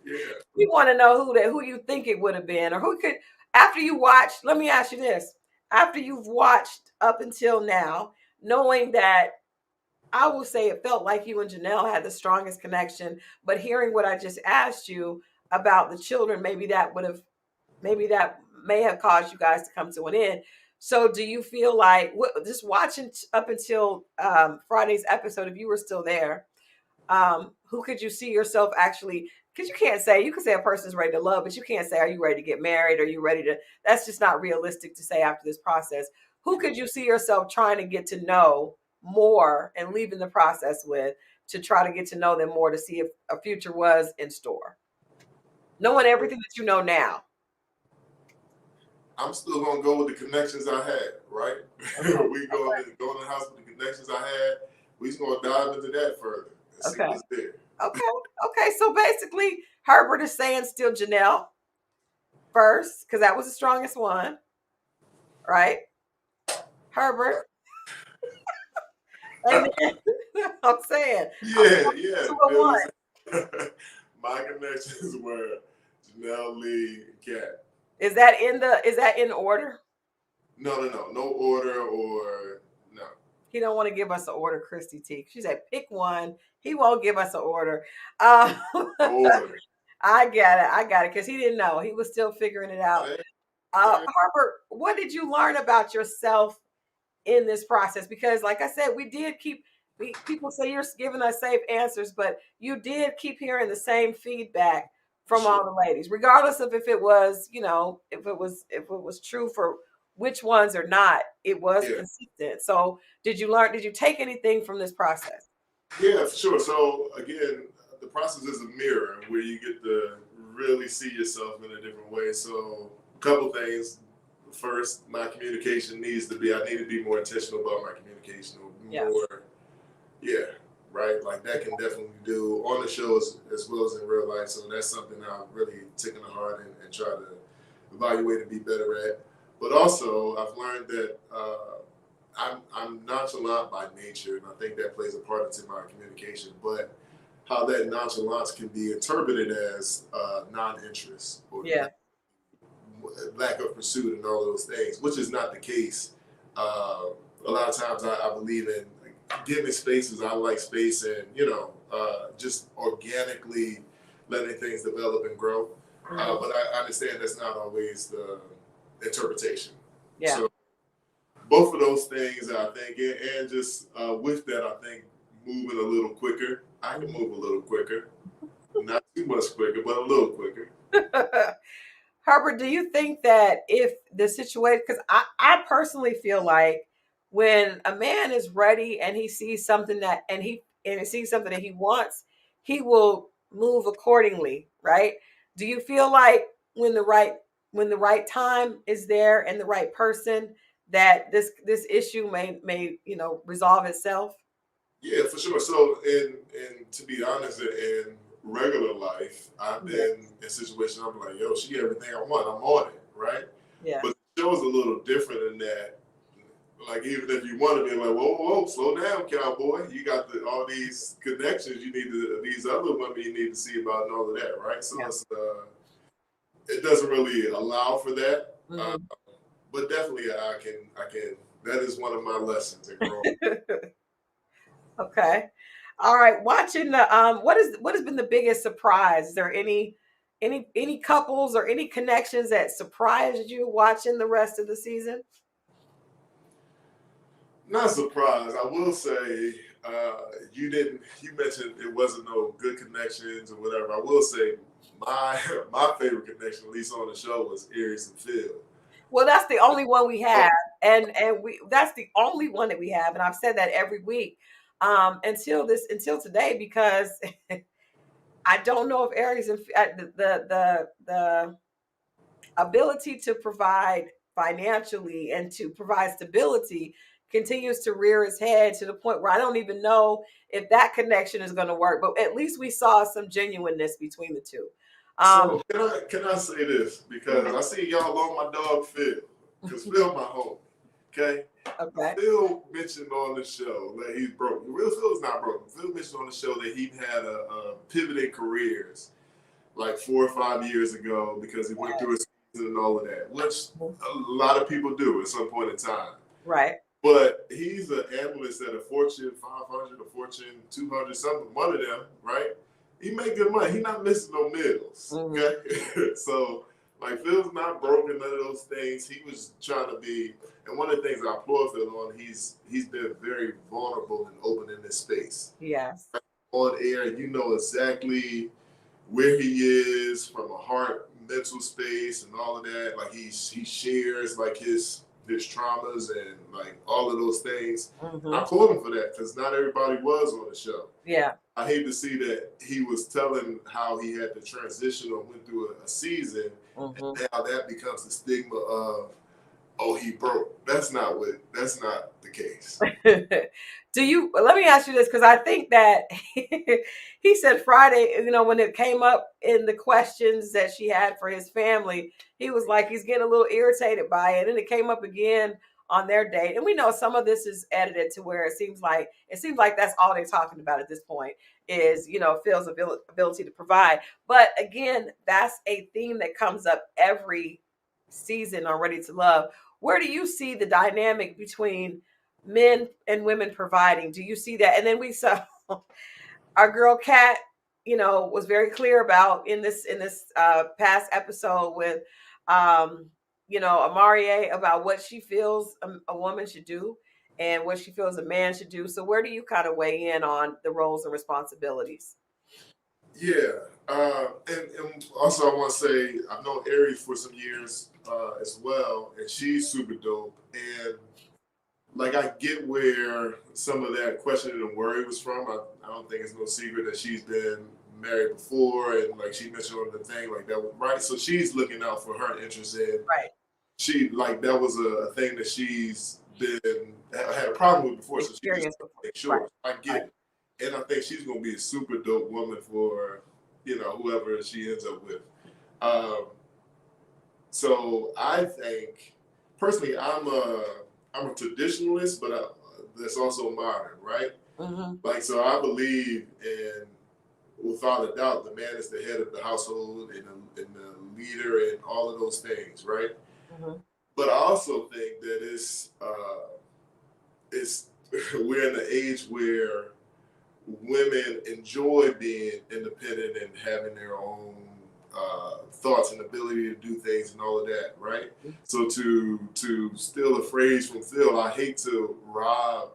Yeah. We want to know who you think it would have been, or who could. After you watched, let me ask you this: after you've watched up until now, knowing that, I will say it felt like you and Janelle had the strongest connection, but hearing what I just asked you about the children, maybe that may have caused you guys to come to an end. So do you feel like, just watching up until Friday's episode, if you were still there, who could you see yourself actually? Because you can say a person's ready to love, but you can't say, are you ready to get married? Are you ready to, that's just not realistic to say after this process. Who could you see yourself trying to get to know more and leaving the process with, to try to get to know them more, to see if a future was in store? Knowing everything that you know now. I'm still gonna go with the connections I had, right? We go in the house with the connections I had. We just gonna dive into that further and see what's there. Okay. So basically, Herbert is saying still Janelle first, because that was the strongest one, right? Herbert. And then, I'm saying. Yeah. My connections were Janelle, Lee, and Kat. Is that in order? No order, or no. He don't want to give us an order, Christy T. She said pick one. He won't give us an order. Order. I got it, because he didn't know. He was still figuring it out. Herbert, what did you learn about yourself in this process? Because, like I said, we did keep. People say you're giving us safe answers, but you did keep hearing the same feedback from all Sure. the ladies, regardless of if it was, if it was true for which ones or not. It was Yeah. consistent. So, did you learn? Did you take anything from this process? Yeah, for sure. So again, the process is a mirror where you get to really see yourself in a different way. So a couple things. First, my communication needs to be. I need to be more intentional about my communication. Yes. More, yeah, right. Like that can definitely do on the show as well as in real life. So that's something I've really taken to heart and try to evaluate and be better at. But also, I've learned that I'm nonchalant by nature, and I think that plays a part into my communication. But how that nonchalance can be interpreted as non-interest or Yeah. lack of pursuit and all those things, which is not the case. A lot of times, I believe in giving spaces. I like space, and just organically letting things develop and grow. But I understand that's not always the interpretation. Yeah. So both of those things, I think, and just with that, I think moving a little quicker. I can move a little quicker, not too much quicker, but a little quicker. Herbert, do you think that if the situation, because I personally feel like when a man is ready and he sees something he sees something that he wants, he will move accordingly, right? Do you feel like when the right when the right time is there and the right person, that this issue may resolve itself? Yeah, for sure. So, and to be honest, in regular life, I've Yeah. been in situations I'm like, yo, she get everything I want. I'm on it, right? Yeah. But the show's a little different in that. Like even if you want to be like, whoa, whoa, slow down, cowboy. You got all these connections you need to, these other women you need to see about and all of that, right? So Yeah. it doesn't really allow for that. Mhm. But definitely I can. That is one of my lessons in growing. Okay. All right. Watching the what has been the biggest surprise? Is there any couples or any connections that surprised you watching the rest of the season? Not surprised. I will say you didn't. You mentioned it wasn't no good connections or whatever. I will say my my favorite connection, at least on the show, was Aries and Phil. Well, that's the only one we Oh, have, and we that's the only one that we have, and I've said that every week until today, because I don't know if Aries and the ability to provide financially and to provide stability continues to rear its head to the point where I don't even know if that connection is going to work. But at least we saw some genuineness between the two. Um, so can I say this because I see y'all on my dog Phil because Phil my homie. Okay, okay. Phil mentioned on the show that he's broken. Real Phil is not broken. Phil mentioned on the show that he had a pivot in careers like 4 or 5 years ago because he went through a season and all of that, which a lot of people do at some point in time. Right. But he's an analyst at a Fortune 500 or Fortune 200, something, one of them, right? He make good money. He not missing no meals, okay? So, like, Phil's not broken, none of those things. He was trying to be, and one of the things I applaud Phil on, he's been very vulnerable and open in this space. Yes. On air, you know exactly where he is from a heart, mental space, and all of that. Like he shares like his traumas and like all of those things. I applaud him for that because not everybody was on the show. Yeah. I hate to see that he was telling how he had to transition or went through a season, and now that becomes the stigma of, oh, he broke. That's not the case. Let me ask you this, because I think that he said Friday, when it came up in the questions that she had for his family, he was like, he's getting a little irritated by it. And it came up again on their date. And we know some of this is edited to where it seems like that's all they're talking about at this point is, Phil's ability to provide. But again, that's a theme that comes up every season on Ready to Love. Where do you see the dynamic between men and women providing? Do you see that? And then we saw our girl Kat, was very clear about in this past episode with Amarie about what she feels a woman should do. and what she feels a man should do. So where do you kind of weigh in on the roles and responsibilities? Yeah, and also I want to say I've known Aries for some years as well, and she's super dope. And like I get where some of that questioning and worry was from. I don't think it's no secret that she's been married before, and like she mentioned on the thing like that, right? So she's looking out for her interests, and Right. she like that was a thing that she's been had a problem with before. So she just Experience before. make sure I get it, and I think she's gonna be a super dope woman for whoever she ends up with. Um, so I think personally, I'm a traditionalist, but that's also modern, right? Mm-hmm. Like so, I believe in without a doubt, the man is the head of the household and the leader and all of those things, right? Mm-hmm. But I also think that it's we're in an age where women enjoy being independent and having their own thoughts and ability to do things and all of that, right? So to steal a phrase from Phil, I hate to rob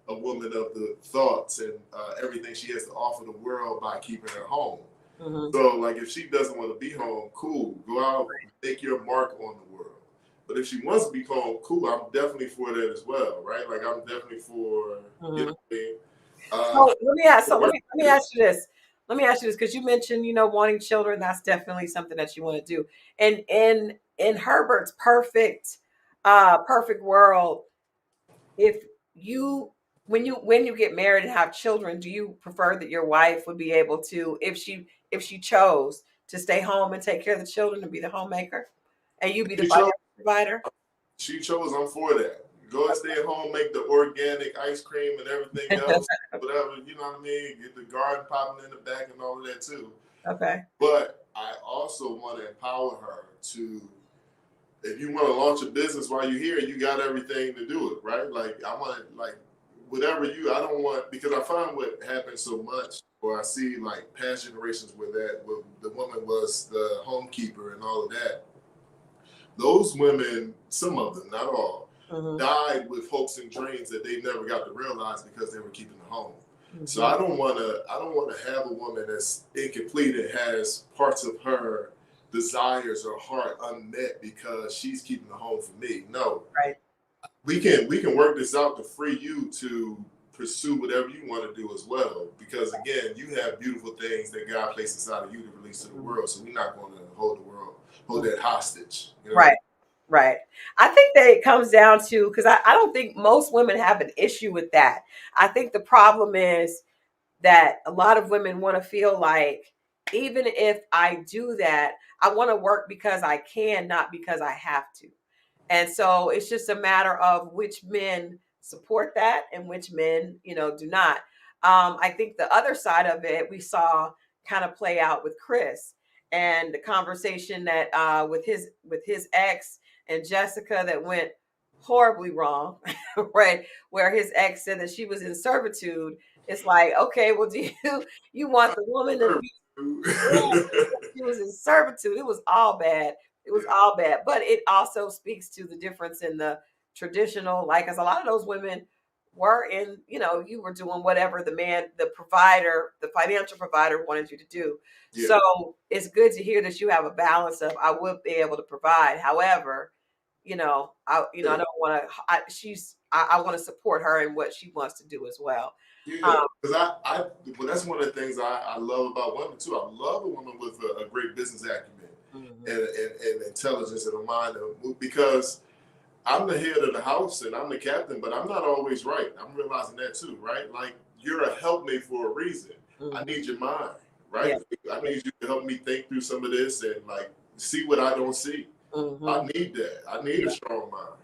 a woman of the thoughts and everything she has to offer the world by keeping her home. Mm-hmm. So like if she doesn't want to be home, cool, go out, make your mark on the world. But if she wants to be home, cool, I'm definitely for that as well, right? Like I'm definitely for you know what I mean. So let me ask you this. Let me ask you this because you mentioned, wanting children. That's definitely something that you want to do. And in Herbert's perfect world, if you when you get married and have children, do you prefer that your wife would be able to, if she chose to stay home and take care of the children and be the homemaker, and you be the she chose, financial provider? she chose, I'm for that. Go and stay at home, make the organic ice cream and everything else, whatever, you know what I mean? Get the garden popping in the back and all of that too. Okay. But I also want to empower her to, if you want to launch a business while you're here, you got everything to do it, right? Like I want like whatever I don't want, because I find what happens so much, or I see like past generations where the woman was the homekeeper and all of that. Those women, some of them, not all, died with hopes and dreams that they never got to realize because they were keeping the home. So I don't want to have a woman that's incomplete and has parts of her desires or heart unmet because she's keeping the home for me. No, Right. we can work this out to free you to pursue whatever you want to do as well. Because again, you have beautiful things that God placed inside of you to release to the world. So we're not going to hold that hostage. Right. Right. I think that it comes down to, because I don't think most women have an issue with that. I think the problem is that a lot of women want to feel like, even if I do that, I want to work because I can, not because I have to. And so it's just a matter of which men support that and which men, do not. I think the other side of it we saw kind of play out with Chris and the conversation that with his ex and Jessica that went horribly wrong, right? Where his ex said that she was in servitude. It's like, okay, well, do you want the woman to be? She was in servitude. It was all bad. It was all bad. But it also speaks to the difference in the traditional, like, as a lot of those women were in, you were doing whatever the man, the provider, the financial provider wanted you to do. Yeah. So it's good to hear that you have a balance of, I would be able to provide. However, I don't want to, I want to support her in what she wants to do as well. Yeah, because well, that's one of the things I love about women too. I love a woman with a great business acumen and intelligence and a mind because I'm the head of the house and I'm the captain, but I'm not always right. I'm realizing that too, right? Like you're a helpmate for a reason. I need your mind, right? Yeah. I need you to help me think through some of this and like see what I don't see. I need that. I need a strong mind.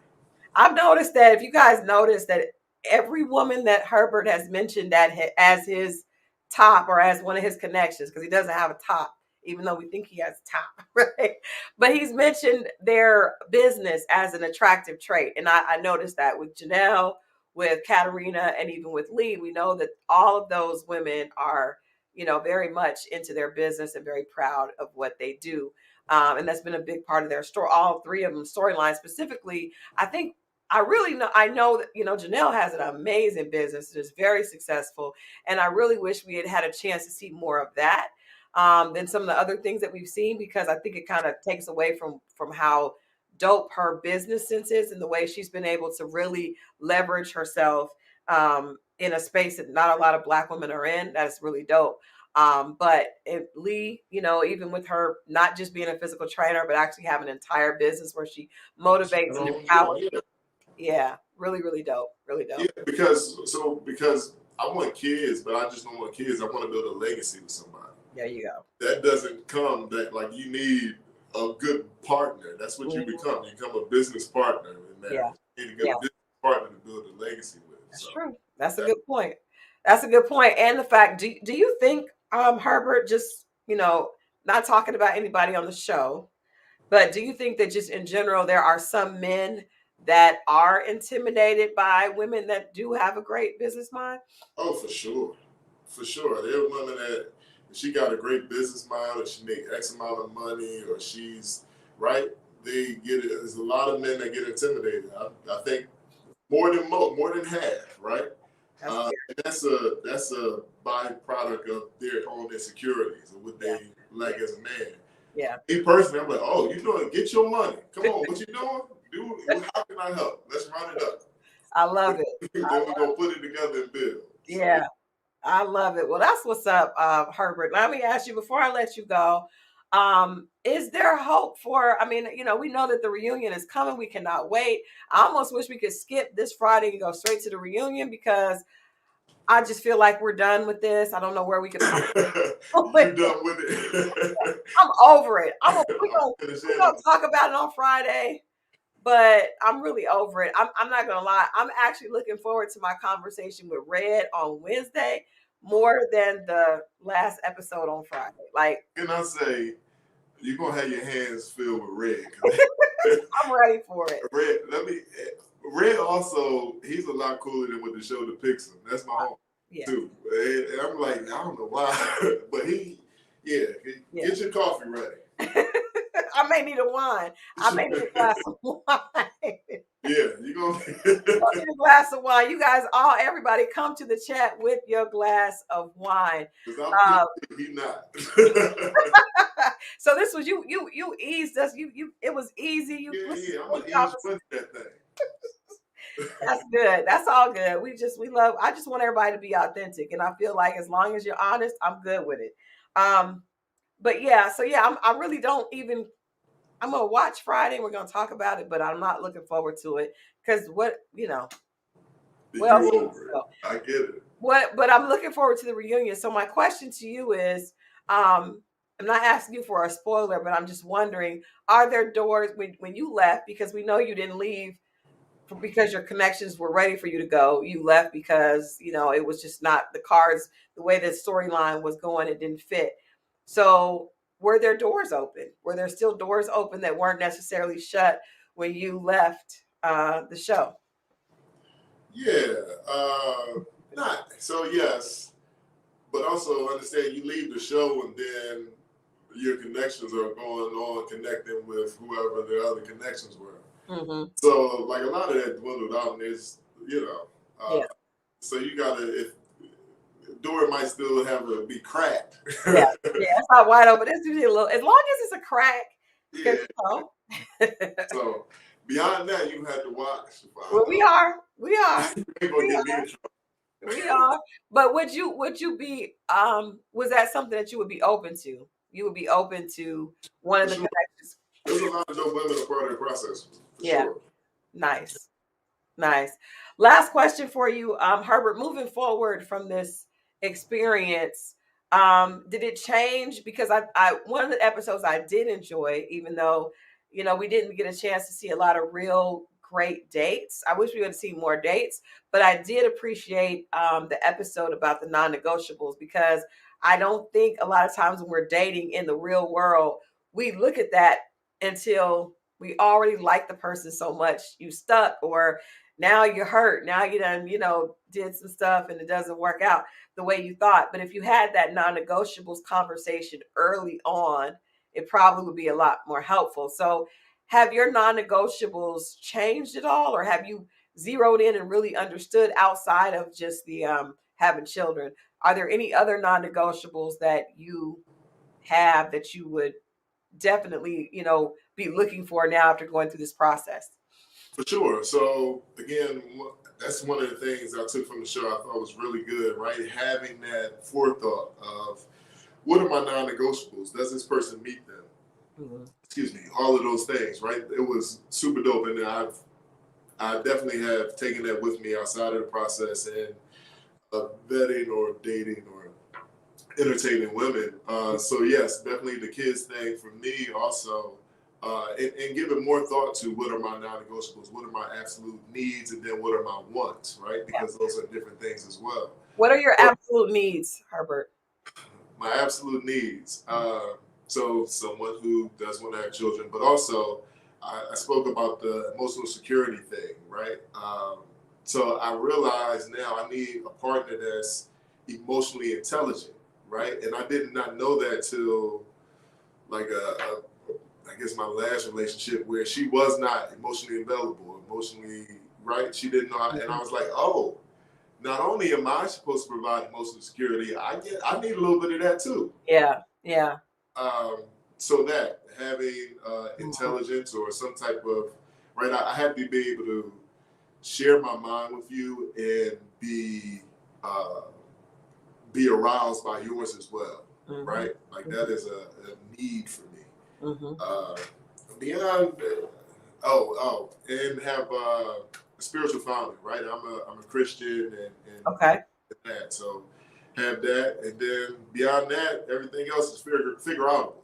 I've noticed that, if you guys notice that every woman that Herbert has mentioned that as his top or as one of his connections, because he doesn't have a top, even though we think he has a top, right? But he's mentioned their business as an attractive trait. And I noticed that with Janelle, with Katarina, and even with Lee. We know that all of those women are, very much into their business and very proud of what they do. And that's been a big part of their story. All three of them storyline specifically, I think I know that, Janelle has an amazing business. It's very successful. And I really wish we had a chance to see more of that than some of the other things that we've seen, because I think it kind of takes away from how dope her business sense is and the way she's been able to really leverage herself in a space that not a lot of Black women are in. That's really dope. But Lee, even with her not just being a physical trainer, but actually having an entire business where she motivates and empowers. Yeah, really, really dope. Really dope. Yeah, because I want kids, but I just don't want kids. I want to build a legacy with somebody. There you go. That doesn't come that like you need a good partner. That's what you become. You become a business partner, and that you need a good business partner to build a legacy with. That's true. That's a good point. That's a good point. And the fact, do you think, Herbert, just not talking about anybody on the show, but do you think that just in general there are some men that are intimidated by women that do have a great business mind? Oh, for sure. For sure. There are women that she got a great business mind, or she make X amount of money, or she's right. They get it. There's a lot of men that get intimidated. I think more than half, right? That's a byproduct of their own insecurities and what they like as a man. Yeah. Me personally, I'm like, oh, you doing? Get your money. Come on, what you doing? How can I help? Let's run it up. I love it. Then we're gonna put it together and build. Yeah. I love it. Well, that's what's up, Herbert. Let me ask you before I let you go. Is there hope for, we know that the reunion is coming. We cannot wait. I almost wish we could skip this Friday and go straight to the reunion, because I just feel like we're done with this. I don't know where we could. You're done with it. I'm over it. We're gonna talk about it on Friday, but I'm really over it. I'm not gonna lie. I'm actually looking forward to my conversation with Red on Wednesday more than the last episode on Friday. Like, can I say, you're gonna have your hands filled with Red. I'm ready for it. Red also, he's a lot cooler than what the show depicts him. That's my own too. And I'm like, I don't know why, but get your coffee ready. I may need a wine. I may need a glass of wine. Yeah, you're gonna need a glass of wine. You guys, everybody, come to the chat with your glass of wine. He not. So this was you eased us. It was easy. I'm gonna ease that thing. That's good. That's all good. I just want everybody to be authentic. And I feel like as long as you're honest, I'm good with it. But yeah, so yeah, I really don't even, I'm going to watch Friday and we're going to talk about it, but I'm not looking forward to it because I get it. But I'm looking forward to the reunion. So my question to you is, I'm not asking you for a spoiler, but I'm just wondering, are there doors when you left, because we know you didn't leave because your connections were ready for you to go. You left because, it was just not the cards, the way the storyline was going, it didn't fit. So were there doors open? Were there still doors open that weren't necessarily shut when you left the show? Yeah, not so. Yes, but also understand you leave the show and then your connections are going on connecting with whoever the other connections were. Mm-hmm. So like a lot of that dwindled out, and there's so you gotta, if door might still have to be cracked. Yeah, it's not wide open. It's usually a little, as long as it's a crack. Yeah. So beyond that, you had to watch. Well, we are. We are. But would you be? Was that something that you would be open to? You would be open to one of the connections. There's a lot of dope women a part of the process. Sure. Nice. Last question for you, Herbert. Moving forward from this experience, did it change? Because I one of the episodes I did enjoy, even though we didn't get a chance to see a lot of real great dates. I wish we would have seen more dates, but I did appreciate the episode about the non-negotiables, because I don't think a lot of times when we're dating in the real world, we look at that until we already like the person so much you stuck, or now you're hurt. Now you done, did some stuff and it doesn't work out the way you thought. But if you had that non-negotiables conversation early on, it probably would be a lot more helpful. So have your non-negotiables changed at all, or have you zeroed in and really understood outside of just the having children? Are there any other non-negotiables that you have that you would definitely, be looking for now after going through this process? For sure. So again, that's one of the things I took from the show. I thought was really good, right? Having that forethought of what are my non-negotiables? Does this person meet them? Mhm. Excuse me. All of those things, right? It was super dope, and I definitely have taken that with me outside of the process and vetting or dating or entertaining women. So yes, definitely the kids thing for me also, and giving more thought to what are my non-negotiables, what are my absolute needs, and then what are my wants, right? Because those are different things as well. What are your So absolute needs, Herbert? my absolute needs. So someone who does want to have children, but also I spoke about the emotional security thing, right? So I realize now I need a partner that's emotionally intelligent, right? And I did not know that till like I guess my last relationship where she was not emotionally available, emotionally right. She didn't know, and I was like, oh, not only am I supposed to provide emotional security, I need a little bit of that too. Yeah, yeah. Um, so that having Mhm. intelligence or some type of right, I have to be able to share my mind with you and uh, be aroused by yours as well, Mhm. right? Like that Mhm. is a need for me. Mhm. Uh, beyond, and have a spiritual founding, right? I'm a Christian and Okay. that, so have that, and then beyond that, everything else is figure outable. So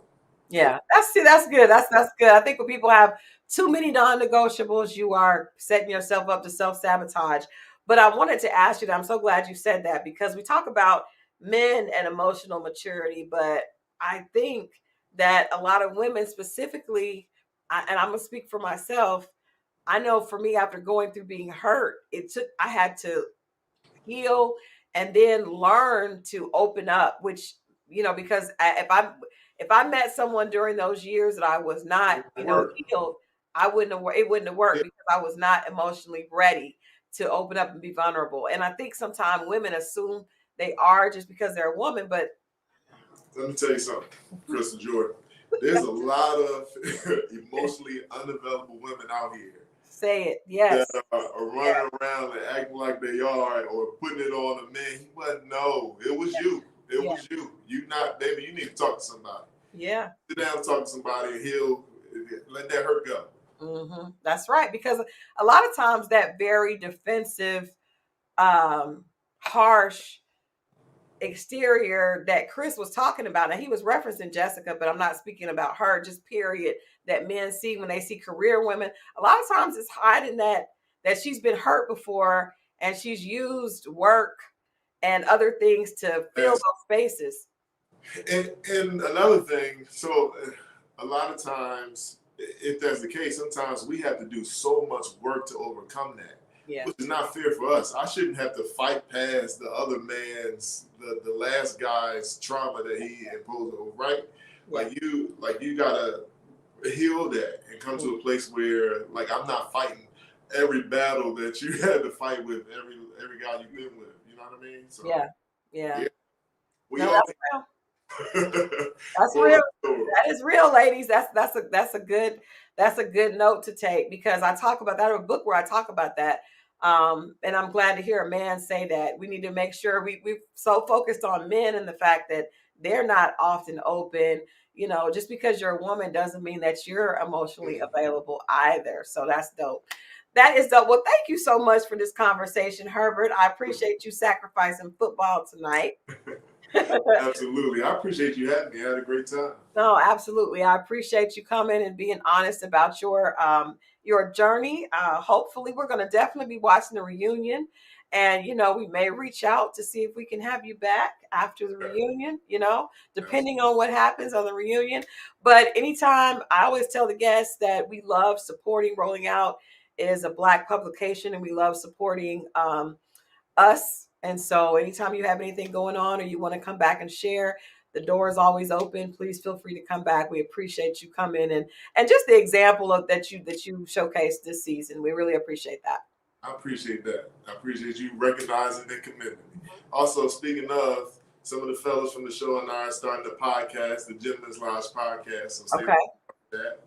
Yeah, that's good. That's good. I think when people have too many non-negotiables, you are setting yourself up to self-sabotage. But I wanted to ask you that. I'm so glad you said that because we talk about men and emotional maturity, but I think that a lot of women specifically, and I'm gonna speak for myself. I know for me, after going through being hurt, I had to heal and then learn to open up, which, because if I met someone during those years that I was not, it will work. healed, it wouldn't have worked Yeah. because I was not emotionally ready to open up and be vulnerable. And I think sometimes women assume they are just because they're a woman, but Let me tell you something, Crystal Jordan. There's a lot of emotionally unavailable women out here say it. that Yes. are Yeah. running around and acting like they are or putting it on a man. He wasn't. No, it was you. It Yeah. was you. You not, baby. You need to talk to somebody. Yeah. Sit down and talk to somebody, and he'll let that hurt go. That's right. Because a lot of times that very defensive, harsh exterior that Chris was talking about, and he was referencing Jessica, but I'm not speaking about her, just period, that men see when they see career women. A lot of times it's hiding that she's been hurt before and she's used work and other things to fill As those spaces. and another thing, so a lot of times, if that's the case, sometimes we have to do so much work to overcome that, Yeah. which is not fair for us. I shouldn't have to fight past the other man's, the last guy's trauma that he imposed over, right? Yeah. Like you gotta heal that and come to a place where, like, I'm not fighting every battle that you had to fight with every guy you've been with. You know what I mean? So Yeah. Yeah. yeah, we No, all that's real. That's more real. story. That is real, ladies. That's a good note to take because I talk about that in a book where I talk about that. And I'm glad to hear a man say that. We need to make sure we're so focused on men and the fact that they're not often open. Just because you're a woman doesn't mean that you're emotionally Mm. available either. So that's dope. That is dope. Well, thank you so much for this conversation, Herbert. I appreciate you sacrificing football tonight. Absolutely. I appreciate you having me. I had a great time. No, absolutely. I appreciate you coming and being honest about your journey. Hopefully, we're going to definitely be watching the reunion, and we may reach out to see if we can have you back after the Yeah, reunion. Depending absolutely. on what happens on the reunion. But anytime, I always tell the guests that we love supporting Rolling Out. It is a Black publication, and we love supporting us. And so, anytime you have anything going on or you want to come back and share, The door is always open. Please feel free to come back. We appreciate you coming and just the example of that you showcased this season. We really appreciate that. I appreciate that. I appreciate you recognizing and commending me. Also, speaking of, some of the fellas from the show and I are starting the podcast, the Gentleman's Lounge podcast. So stay that.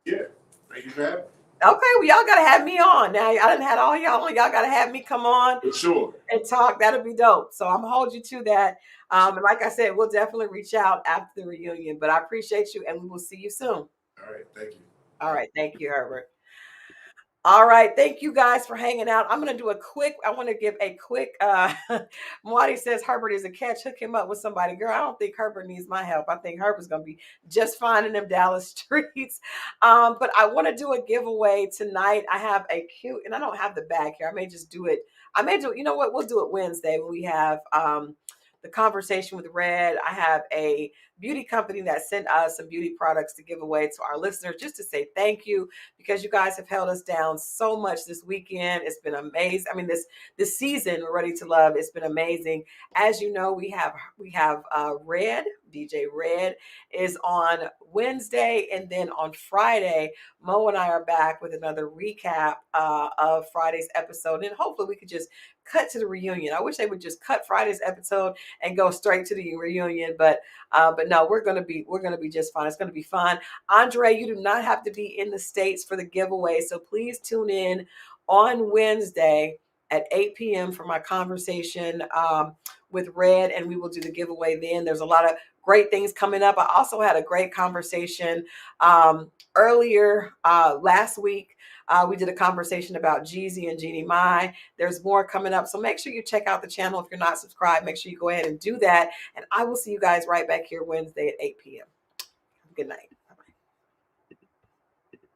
Yeah. Thank you for having me. Okay, well, y'all gotta have me on. Now I done had all y'all on. Y'all gotta have me come on For sure. and talk. That'll be dope. So I'm gonna hold you to that. And like I said, we'll definitely reach out after the reunion. But I appreciate you, and we will see you soon. All right, thank you. All right, thank you, Herbert. All right, thank you guys for hanging out. I'm going to do I want to give a quick, Mwadi says Herbert is a catch. Hook him up with somebody. Girl, I don't think Herbert needs my help. I think Herbert's going to be just fine in them Dallas streets. But I want to do a giveaway tonight. I have a cute, and I don't have the bag here. I may just do it. You know what? We'll do it Wednesday when we have the conversation with Red. I have a beauty company that sent us some beauty products to give away to our listeners, just to say thank you, because you guys have held us down so much this weekend. It's been amazing. I mean, this season, We're Ready to Love, it's been amazing. As you know, we have Red, DJ Red is on Wednesday, and then on Friday, Mo and I are back with another recap of Friday's episode, and hopefully we could just cut to the reunion. I wish they would just cut Friday's episode and go straight to the reunion, but no, we're gonna be just fine. It's gonna be fun. Andre, you do not have to be in the States for the giveaway, so please tune in on Wednesday at 8 p.m. for my conversation with Red, and we will do the giveaway then. There's a lot of great things coming up. I also had a great conversation earlier last week. We did a conversation about Jeezy and Jeannie Mai. There's more coming up. So make sure you check out the channel. If you're not subscribed, make sure you go ahead and do that. And I will see you guys right back here Wednesday at 8 p.m. Good night.